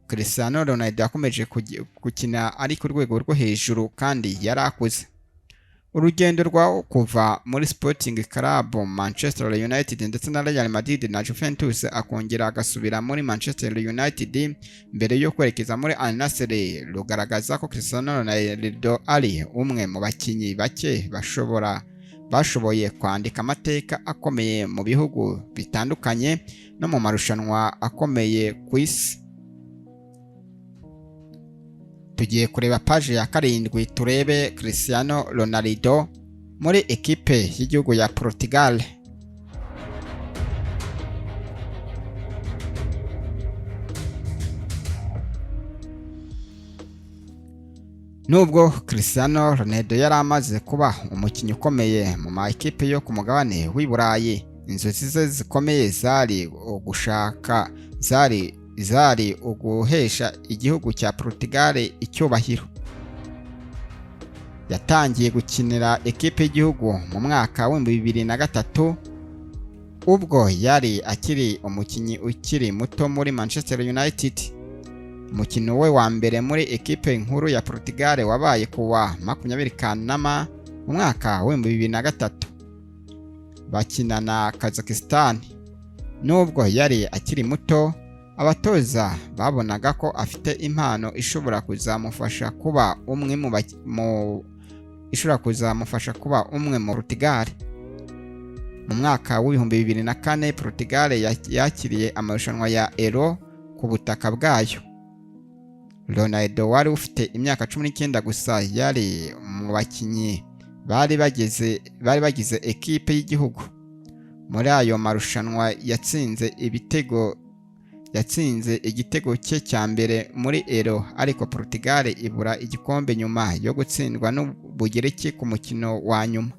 Speaker 1: Cristiano Ronaldo yakomeje gukina ari ku rwego rwo hejuru kandi yarakuze. Urugendo rwa kuva muri Sporting Club, Manchester United ndetse na Real Madrid na Juventus, akongera agasubira muri Manchester United mbere yo kwerekeza muri Al Nassr, rugaragaza ko Cristiano Ronaldo ari umwe mu bakinnyi bake bashoboye kwandika amateka akomeye mu bihugu bitandukanye no mu marushanwa akomeye ku isi. Tugiye kureba page ya 7, turebe Cristiano Ronaldo muri ekipe y'igihugu ya Portugal. Nubwo Cristiano Ronaldo yari amaze kuba umukinnyi ukomeye mu ma ekipe yo ku mugabane w'i Burayi, inzozi ze zikomeye zari uguhesha igihugu cya Portugal icyubahiro. Yatangiye gukinira ekipe y'igihugu mu mwaka wa 2003 ubwo yari akiri umukinnyi ukiri muto muri Manchester United. Umukino we wa mbere muri ekipe nkuru ya Portugal wabaye kuwa 20 Kanama mu mwaka wa 2003 bakina na Kazakhstan. Nubwo yari akiri muto, abatoza babonaga ko afite impano ishobora kuzamufasha kuba umwe mu Portugal. Mu mwaka wa 2004 Portugal yakiriye amarushanwa ya Euro ku butaka bwayo. Ronaldo wari ufite imyaka 19 gusa yari mu bakinnyi bari bagize ekipe y'igihugu. Muri ayo marushanwa yatsinze igitego cye cya mbere muri Euro, ariko Portugal ibura igikombe nyuma yo gutsindwa n'Ubugereki ku mukino wa nyuma.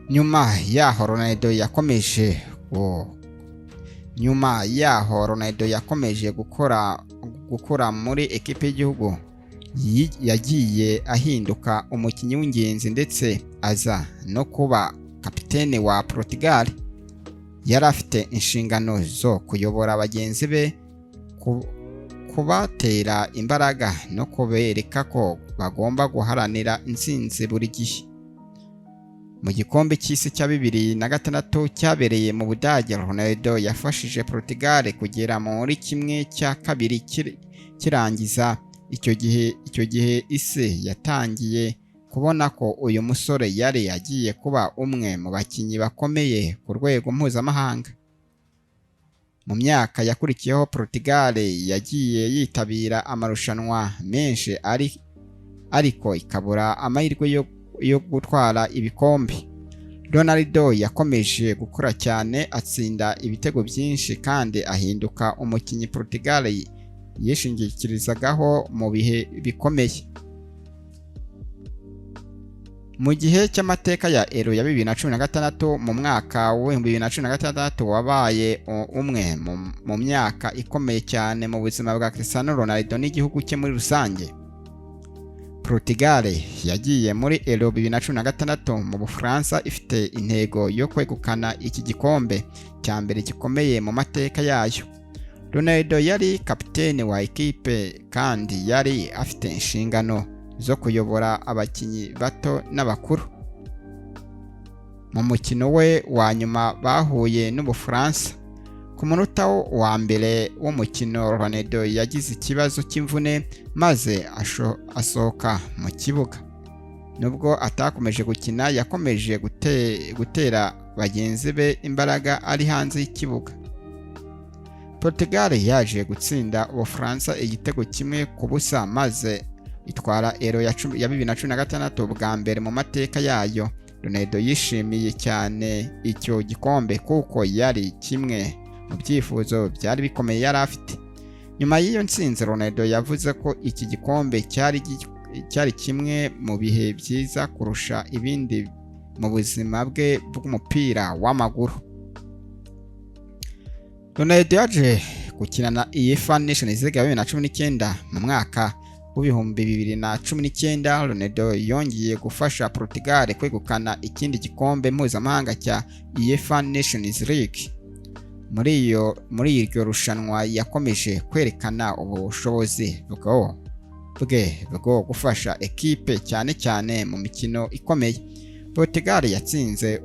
Speaker 1: Nyuma yaho Ronaldo yakomeje gukora muri ekipe y'igihugu. Yagiye ahinduka umukinnyi w'ingenzi ndetse aza no kuba kapitene wa Portugal. Yari afite inshingano zo kuyobora bagenzi be, kubatera imbaraga no kubereka ko bagomba guharanira intsinzi buri gihe. mu gikombe cy'isi cya 2006 cyabereye mu Budage. Ronaldo yafashije Portugal kugera muri kimwe cya kabiri kirangiza. Icyo gihe isi yatangiye kubona ko uyu musore yari agiye kuba umwe mu bakinnyi bakomeye ku rwego mpuzamahanga. Mu myaka yakurikiyeho Portugal yagiye yitabira amarushanwa menshi ariko ikabura amahirwe yo gutwara ibikombe. Ronaldo yakomeje gukora cyane, atsinda ibitego byinshi kandi ahinduka umukinnyi Portugal yishingikirizagaho mu bihe bikomeye. Mu gihe cy'amateka ya Euro ya 2016, mu mwaka wa 2016 wabaye umwe mu myaka ikomeye cyane mu buzima bwa Cristiano Ronaldo n'igihugu cye muri rusange. Portugal yagiye muri Euro 2016 mu Bufaransa ifite intego yo kwegukana iki gikombe cya mbere gikomeye mu mateka yayo. Ronaldo yari kapiteni wa ekipe kandi yari afite inshingano zo kuyobora abakinnyi bato n'abakuru. Mu mukino we wa nyuma bahuye n'Ubufaransa, ku munota wa mbere w'umukino Ronaldo yagize ikibazo cy'imvune maze asohoka mu kibuga. Nubwo atakomeje gukina, yakomeje gutera bagenzi be imbaraga ari hanze y'ikibuga. Portugal yaje gutsinda Ubufaransa igitego 1-0 maze itwara Euro ya 2016 bwa mbere mu mateka yayo. Ronaldo yishimiye cyane icyo gikombe kuko yari kimwe mu byifuzo byari bikomeye yari afite. Nyuma y'iyo ntsinzi, Ronaldo yavuze ko iki gikombe cyari kimwe mu bihe byiza kurusha ibindi mu buzima bwe bw'umupira w'amaguru. Ronaldo yaje gukina na UEFA Nations League ya 2019 mu mwaka w'ibihumbi 2019. Ronaldo yongeye gufasha Portugal kwegukana ikindi gikombe mpuzamahanga cya UEFA Nations League. Muri iryo rushanwa yakomeje kwerekana ubushobozi bwo gufasha ekipe cyane cyane mu mikino ikomeye. Portugal yatsinze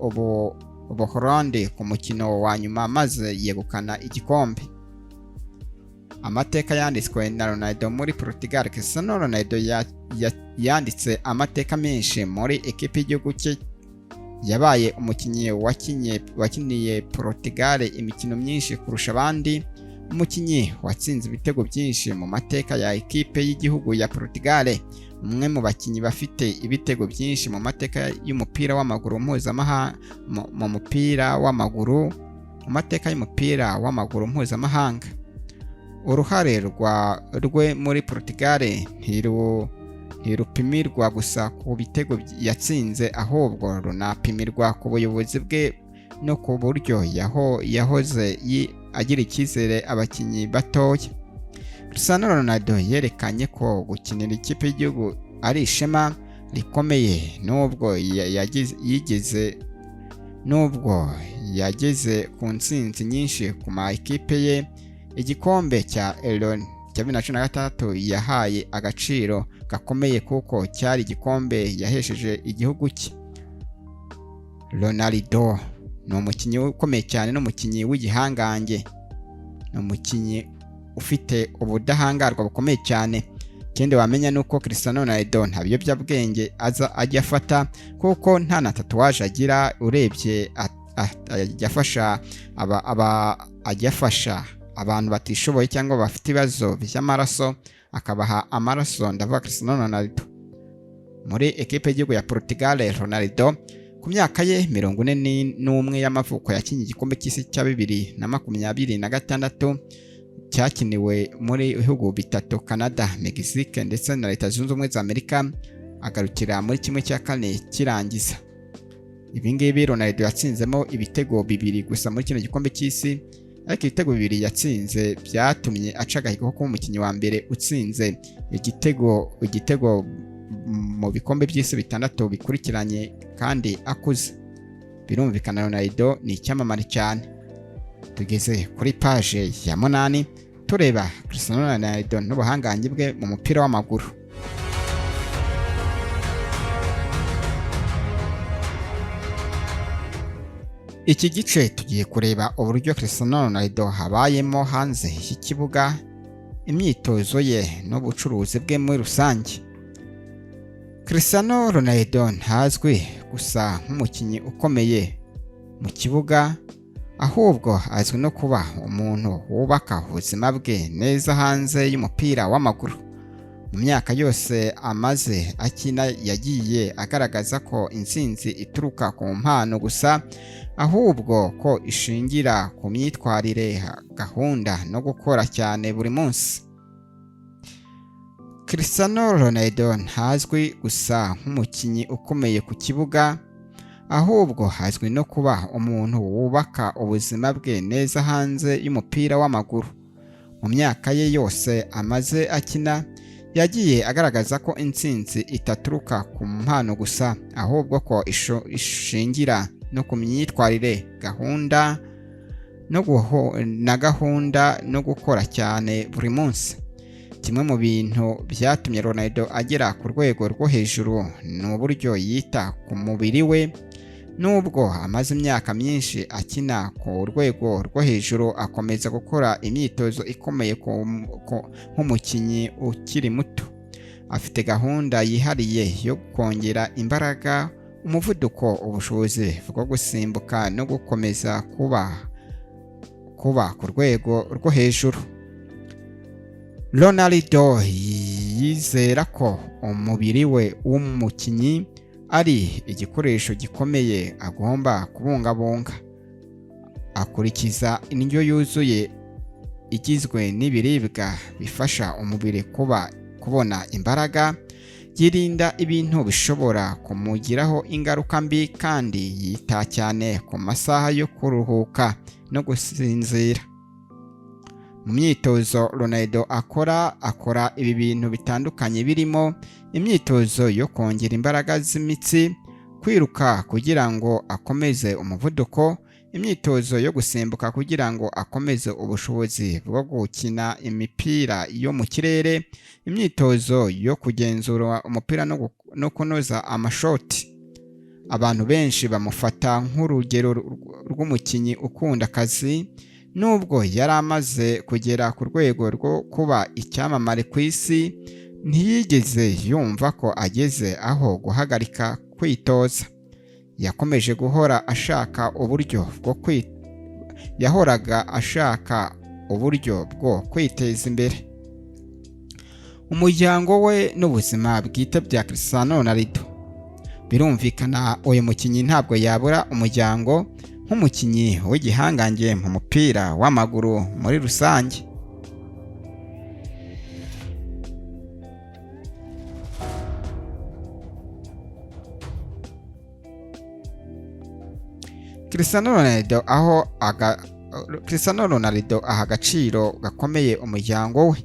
Speaker 1: Ubuholandi ku mukino wa nyuma maze yegukana igikombe. Amateka yanditswe na Ronaldo muri Portugal. Cristiano Ronaldo yanditse amateka menshi muri ekipe y'igihugu cye. Yabaye umukinnyi wakiniye Portugal imikino myinshi kurusha abandi, umukinnyi watsinze ibitego byinshi mu mateka ya ekipe y'igihugu ya Portugal, umwe mu bakinnyi bafite ibitego byinshi mu mateka y'umupira w'amaguru mpuzamahanga mu mateka y'umupira w'amaguru mpuzamahanga. Uruhare rwe muri Portugal ntirupimirwa gusa ku bitego yatsinze, ahubwo runapimirwa ku buyobozi bwe no ku buryo yahoze agira icyizere abakinnyi batoya. Cristiano Ronaldo yerekanye ko gukinira ikipe y'igihugu ari ishema rikomeye, nubwo yageze ku ntsinzi nyinshi ku ma ekipe ye. Igikombe cya Euro 2016 yahaye agaciro gakomeye kuko cyari igikombe yahesheje igihugu cye. Ronaldo ni umukinnyi ukomeye cyane n'umukinnyi w'igihangange, ni umukinnyi ufite ubudahangarwa bukomeye cyane. Ikindi wamenya nuko Cristiano Ronaldo nta biyobyabwenge ajya afata kuko nta na tatuwaje agira. Urebye ajya afasha abantu batishoboye cyangwa bafite ibibazo by'amaraso, akabaha amaraso. Ndavuga Cristiano Ronaldo. Muri ekipe y'igihugu ya Portugal, Ronaldo ku myaka ye 41 y'amavuko yakinnye igikombe cy'isi cya 2026 cyakiniwe muri bihugu bitatu: Canada, Mexique ndetse na Leta Zunze Ubumwe za Amerika, agarukira muri kimwe cya kane kirangiza. Ibi ngibi Ronaldo yatsinzemo ibitego 2 gusa muri kino gikombe cy'isi, ariko ibitego 2 yatsinze byatumye aca agahigo ko umukinnyi wa mbere utsinze igitego mu bikombe by'isi 6 bikurikiranye kandi akuze. Birumvikana Ronaldo ni icyamamare cyane. Tugeze kuri page ya 8 tureba Cristiano Ronaldo n'ubuhangange bwe mu mupira w'amaguru. Iki gice tugiye kureba uburyo Cristiano Ronaldo habayemo hanze y'ikibuga, imyitozo ye n'ubucuruzi bwe muri rusange. Cristiano Ronaldo ntazwi gusa nk'umukinnyi ukomeye mu kibuga, ahubwo azwi no kuba umuntu wubaka ubuzima bwe neza hanze y'umupira w'amaguru. Mu myaka yose amaze akina yagiye agaragaza ko intsinzi ituruka ku mpano gusa, ahubwo ko ishingira ku myitwarire, gahunda no gukora cyane buri munsi. Cristiano Ronaldo ntazwi gusa nk'umukinnyi ukomeye ku kibuga, ahubwo azwi no kuba umuntu wubaka ubuzima bwe neza hanze y'umupira w'amaguru. Mu myaka ye yose amaze akina yagiye agaragaza ko intsinzi itaturuka ku mpano gusa, ahubwo ko ishingira no ku myitwarire, gahunda no gukora cyane buri munsi. Kimwe mu bintu byatumye Ronaldo agera ku rwego rwo hejuru ni uburyo yita ku mubiri we. Nubwo amaze imyaka myinshi akina ku rwego rwo hejuru, akomeza gukora imyitozo ikomeye nk'umukinnyi ukiri muto. Afite gahunda yihariye yo kongera imbaraga, umuvuduko, ubushobozi bwo gusimbuka no gukomeza kuba ku rwego rwo hejuru. Ronaldo yizera ko umubiri we w'umukinnyi ari igikoresho gikomeye agomba kubungabunga. Akurikiza indyo yuzuye igizwe n'ibiribwa bifasha umubiri kubona imbaraga, yirinda ibintu bishobora kumugiraho ingaruka mbi, kandi yita cyane ku masaha yo kuruhuka no gusinzira. Mu myitozo Ronaldo akora ibi bintu bitandukanye, birimo imyitozo yo kongera imbaraga z'imitsi, kwiruka kugira ngo akomeze umuvuduko, imyitozo yo gusimbuka kugira ngo akomeze ubushobozi bwo gukina imipira yo mu kirere, imyitozo yo kugenzura umupira no kunoza amashoti. Abantu benshi bamufata nk'urugero rw'umukinnyi ukunda akazi. Nubwo yari amaze kugera ku rwego rwo kuba icyamamare ku isi, ntiyigeze yumva ko ageze aho guhagarika kwitoza. Yahoraga ashaka uburyo bwo kwiteza imbere. Umuryango we n'ubuzima bwite bya Cristiano Ronaldo. Birumvikana uyu mukinnyi ntabwo yabura umuryango nk'umukinnyi w'igihangange mu mupira w'amaguru muri rusange. Cristiano Ronaldo aha agaciro gakomeye umuryango we.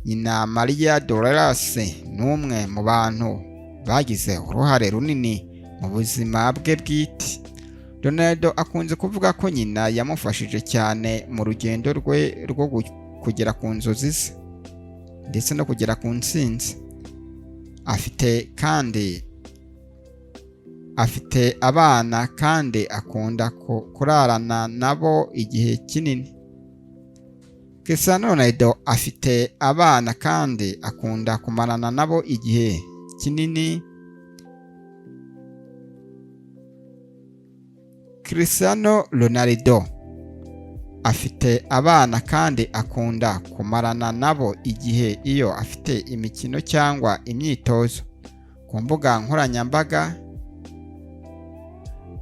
Speaker 1: Nyina Maria Dolores ni umwe mu bantu bagize uruhare runini mu buzima bwe bwite. Ronaldo akunze kuvuga ko nyina yamufashije cyane mu rugendo rwe rwo kugera ku nzozi ze ndetse no kugera ku ntsinzi. Afite abana kandi akunda kurarana nabo igihe kinini. Cristiano Ronaldo afite abana kandi akunda kumarana nabo igihe kinini. Cristiano Ronaldo afite abana kandi akunda kumarana nabo igihe iyo afite imikino cyangwa imyitozo. Ku mbuga nkoranyambaga,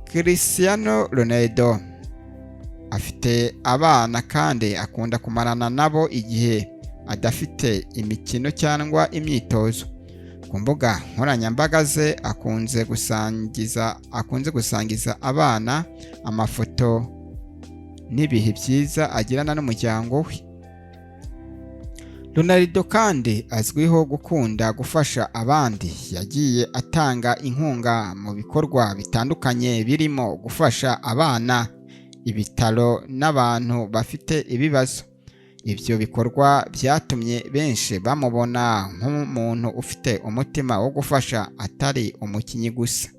Speaker 1: Cristiano Ronaldo afite abana kandi akunda kumarana nabo igihe adafite imikino cyangwa imyitozo. Ku mbuga nkoranyambaga ze akunze gusangiza abana amafoto n'ibihe byiza agirana n'umuryango we. Ronaldo kandi azwiho gukunda gufasha abandi. Yagiye atanga inkunga mu bikorwa bitandukanye, birimo gufasha abana, ibitaro n'abantu bafite ibibazo. Ibyo bikorwa byatumye benshi bamubona nk'umuntu ufite umutima wo gufasha, atari umukinnyi gusa.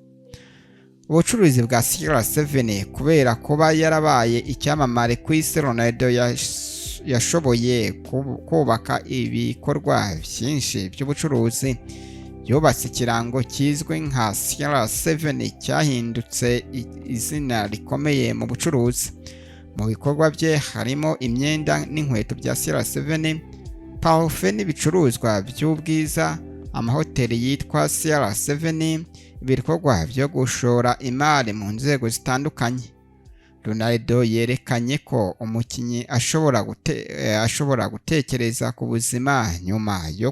Speaker 1: ubucuruzi bwa CR7 kubera kuba yarabaye icyamamare ku isi. Ronaldo yashoboye kubaka ibikorwa byinshi by'ubucuruzi. Yubatse ikirango kizwi nka CR7 cyahindutse izina rikomeye mu bucuruzi. Mu bikorwa bye harimo imyenda n'inkweto bya CR7, parufe n'ibicuruzwa by'ubwiza, amahoteli yitwa CR7, ibikorwa byo gushora imari mu nzego zitandukanye. Ronaldo yerekanye ko umukinnyi ashobora gutekereza ku buzima nyuma yo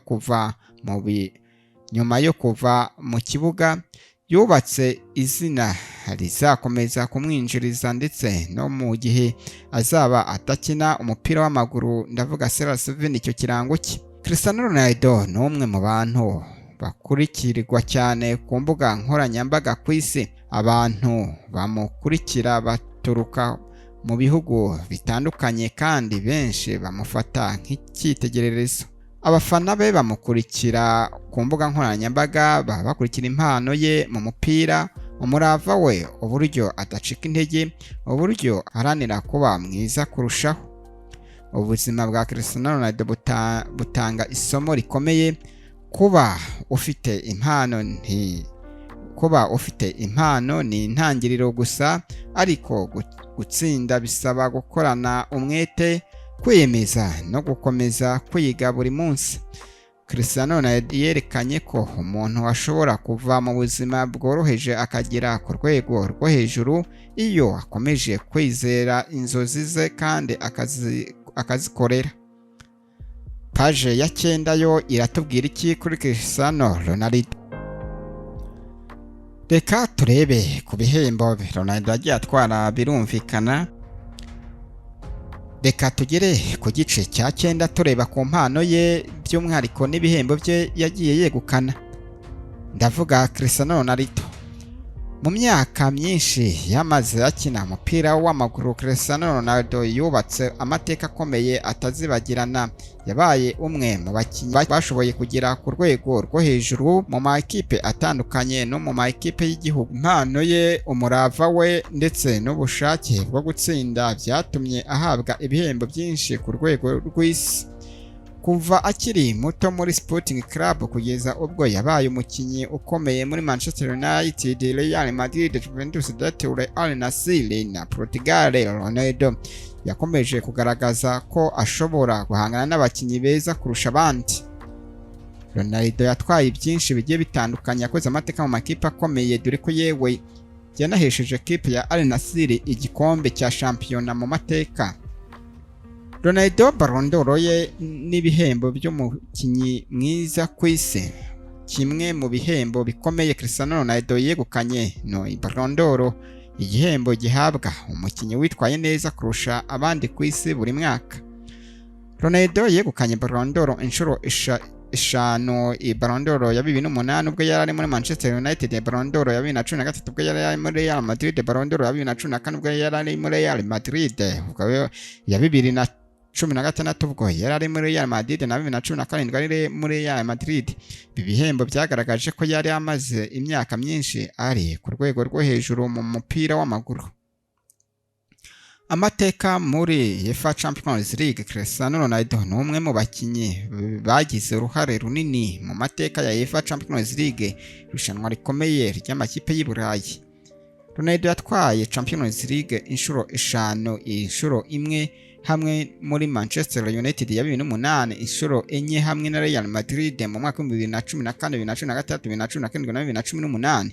Speaker 1: kuva mu kibuga. Yubatse izina rizakomeza kumwinjiriza ndetse no mu gihe azaba atakina umupira w'amaguru, ndavuga CR7 icyo kirango cye. Cristiano Ronaldo ni umwe mu bantu bakurikirwa cyane ku mbuga nkoranyambaga ku isi. Abantu bamukurikira baturuka mu bihugu bitandukanye kandi benshi bamufata nk'icyitegererezo. Abafana be bamukurikira ku mbuga nkoranyambaga, bakurikira impano ye mu mupira, umurava we, uburyo adacika intege, uburyo aharanira kuba mwiza kurushaho. Ubuzima bwa Cristiano Ronaldo butanga isomo rikomeye. Kuba ufite impano ni intangiriro gusa, ariko gutsinda bisaba gukorana umwete, kwiyemeza no gukomeza kwiga buri munsi. Cristiano Ronaldo yerekanye ko umuntu ashobora kuva mu buzima bworoheje akagera ku rwego rwo hejuru iyo akomeje kwizera inzozi ze kandi akazikorera. Paje ya 9 yo iratubwira iki kuri Cristiano Ronaldo? Reka turebe ku bihembo Ronaldo yagiye atwara birumvikana. Reka tugere ku gice cya 9 tureba ku mpano ye by'umwihariko n'ibihembo bye yagiye yegukana. Ndavuga Cristiano Ronaldo. Mu myaka myinshi yamaze akina umupira w'amaguru, Cristiano Ronaldo yubatse amateka akomeye atazibagirana. Yabaye umwe mu bakinnyi bashoboye kugera ku rwego rwo hejuru mu makipe atandukanye no mu makipe y'igihugu. Impano ye, umurava we ndetse n'ubushake bwo gutsinda byatumye ahabwa ibihembo byinshi ku rwego rw'isi. Kuva akiri muto muri Sporting Club kugeza ubwo yabaye umukinnyi ukomeye muri Manchester United, Real Madrid, Juventus, Al Nassr na Portugal, Ronaldo yakomeje kugaragaza ko ashobora guhangana n'abakinnyi beza kurusha abandi. Ronaldo yatwaye byinshi bigiye bitandukanye, yakoze amateka mu makipe akomeye, dore ko yewe yanahesheje equipe ya Al Nassr igikombe cya shampiyona mu mateka. Ronaldo Ballon d'Or ye n'ibihembo by'umukinnyi mwiza ku isi. Kimwe mu bihembo bikomeye Cristiano Ronaldo yegukanye no Ballon d'Or, igihembo gihabwa umukinnyi witwaye neza kurusha abandi ku isi buri mwaka. Ronaldo yegukanye Ballon d'Or inshuro eshanu, Ballon d'Or ya 2008 ubwo yari ari muri Manchester United, Ballon d'Or ya 2013 ubwo yari ari muri Real Madrid, Ballon d'Or ya 2014 ubwo yari ari muri Real Madrid, ya 2016 ubwo yari ari muri Real Madrid na 2017 ari muri Real Madrid. Ibi bihembo byagaragaje ko yari amaze imyaka myinshi ari ku rwego rwo hejuru mu mupira w'amaguru. Amateka muri UEFA Champions League. Cristiano Ronaldo ni umwe mu bakinnyi bagize uruhare runini mu mateka ya UEFA Champions League, irushanwa rikomeye ry'amakipe y'i Burayi. Ronaldo yatwaye Champions League inshuro eshanu, inshuro imwe hamwe muri Manchester United ya 2008, inshuro enye hamwe na Real Madrid mu mwaka wa 2014, 2013, 2017 na 2018.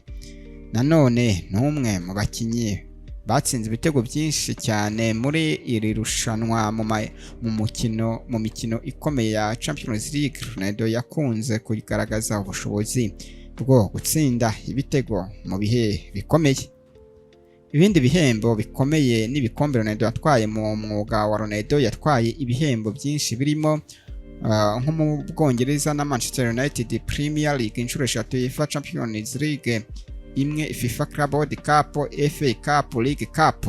Speaker 1: Nanone ni umwe mu bakinnyi batsinze ibitego byinshi cyane muri iri rushanwa mu mikino ikomeye ya Champions League. Ronaldo yakunze kugaragaza ubushobozi bwo gutsinda ibitego mu bihe bikomeye. Ibindi bihembo bikomeye n'ibikombe Ronaldo yatwaye mu mwuga wa Ronaldo. Yatwaye ibihembo byinshi birimo nko mu Bwongereza na Manchester United Premier League inshuro 3, UEFA Champions League imwe, FIFA Club World Cup, FA Cup, League Cup.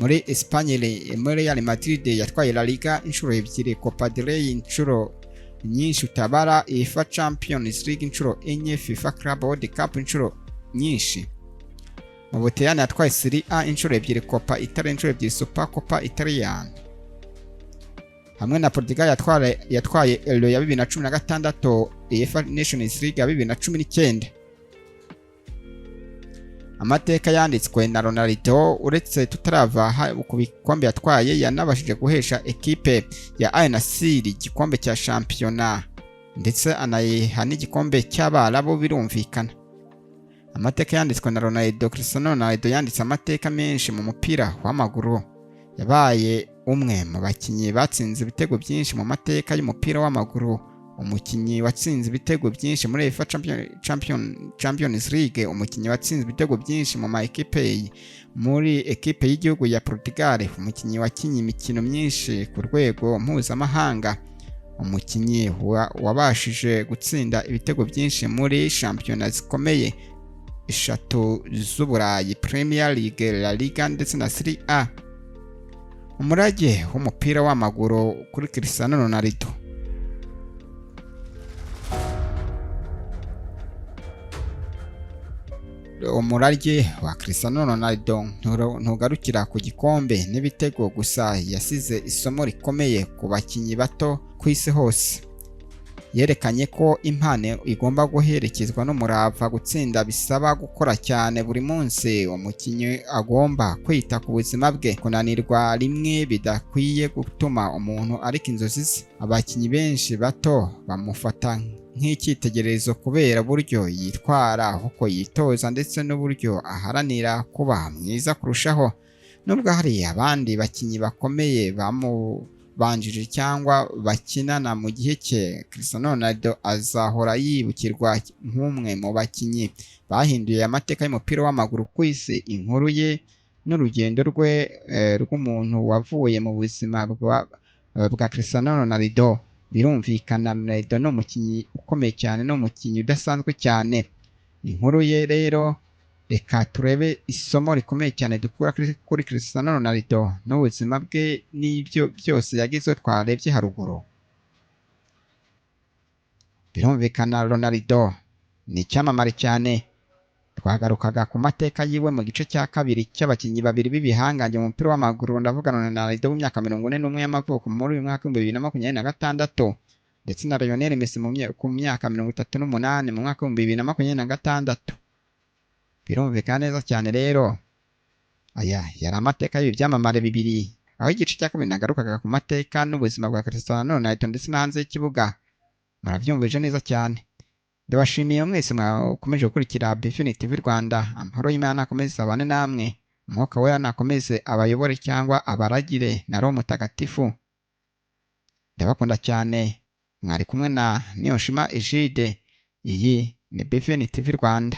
Speaker 1: Muri Espagne muri Real Madrid yatwaye La Liga inshuro 2, Copa del Rey inshuro nyinshi utabara, UEFA Champions League inshuro enye, FIFA Club World Cup inshuro nyinshi. mu Butaliyani yatwaye Serie A inshuro ebyiri, Coppa Italia inshuro ebyiri, Super Coppa Italiana. Hamwe na Portugal yatwaye Euro ya 2016, UEFA Nations League ya 2019. Amateka yanditswe na Ronaldo, uretse tutarava ku bikombe yatwaye, yanabashije guhesha ekipe ya Al Nassr igikombe cya shampiyona ndetse anayiha n'igikombe cy'Abarabu birumvikana. Amateka yanditswe na Ronaldo. Cristiano Ronaldo yanditse amateka menshi mu mupira w'amaguru. Yabaye umwe mu bakinnyi batsinze ibitego byinshi mu mateka y'umupira w'amaguru, umukinnyi watsinze ibitego byinshi muri UEFA Champions League, umukinnyi watsinze ibitego byinshi mu maekipe muri ekipe y'igihugu ya Portugal, umukinnyi wakinnye imikino myinshi ku rwego mpuzamahanga, umukinnyi wabashije gutsinda ibitego byinshi muri shampiyona zikomeye 3 z'Uburayi, Premier League, La Liga ndetse na Serie A. Umurage w'umupira w'amaguru kuri Cristiano Ronaldo. Umurage wa Cristiano Ronaldo ntugarukira ku gikombe n'ibitego gusa, yasize isomo rikomeye ku bakinnyi bato ku isi hose. Yerekanye ko impano igomba guherekezwa n'umurava, gutsinda bisaba gukora cyane buri munsi. Umukinnyi agomba kwita ku buzima bwe, kunanirwa rimwe bidakwiye gutuma umuntu areka inzozi ze. Abakinnyi benshi bato bamufata nk'icyitegererezo kubera uburyo yitwara, uko yitoza ndetse n'uburyo aharanira kuba mwiza kurushaho. Nubwo hari abandi bakinnyi bakomeye bamubanjije cyangwa bakinana mu gihe cye, Cristiano Ronaldo azahora yibukirwa nk'umwe mu bakinnyi bahinduye amateka y'umupira w'amaguru ku isi. Inkuru ye n'urugendo rwe rw'umuntu wavuye mu buzima bwa Cristiano Ronaldo birumvikana. Ronaldo ni umukinnyi ukomeye cyane, ni umukinnyi udasanzwe cyane. Inkuru ye rero, reka turebe isomo rikomeye cyane dukura kuri Cristiano Ronaldo n'ubuzima bwe n'ibyo byose yagize twarebye haruguru. Birumvikana Ronaldo ni icyamamare cyane. Twagarukaga ku mateka yiwe mu gice cya kabiri cy'abakinnyi babiri b'ibihangange mu mupira w'amaguru. Ndavuga Ronaldo w'imyaka 41 y'amavuko muri uyu mwaka 2026 ndetse na Lionel Messi ku myaka 38 mu mwaka 2026. Birumvikana neza cyane rero, aya yari amateka y'ibyamamare bibiri, aho igice cya kabiri nagarukaga ku mateka n'ubuzima bwa Cristiano Ronaldo ndetse no hanze y'ikibuga. Murabyumvije neza cyane. Ndabashimiye mwese mwakomeje gukurikira BFN TV Rwanda. Amahoro y'Imana akomeze abane namwe, umwuka wera nakomeze abayobore cyangwa abaragire na Roho Mutagatifu. Ndabakunda cyane. Mwari kumwe na Niyonshima Egide. Iyi ni BFN TV Rwanda.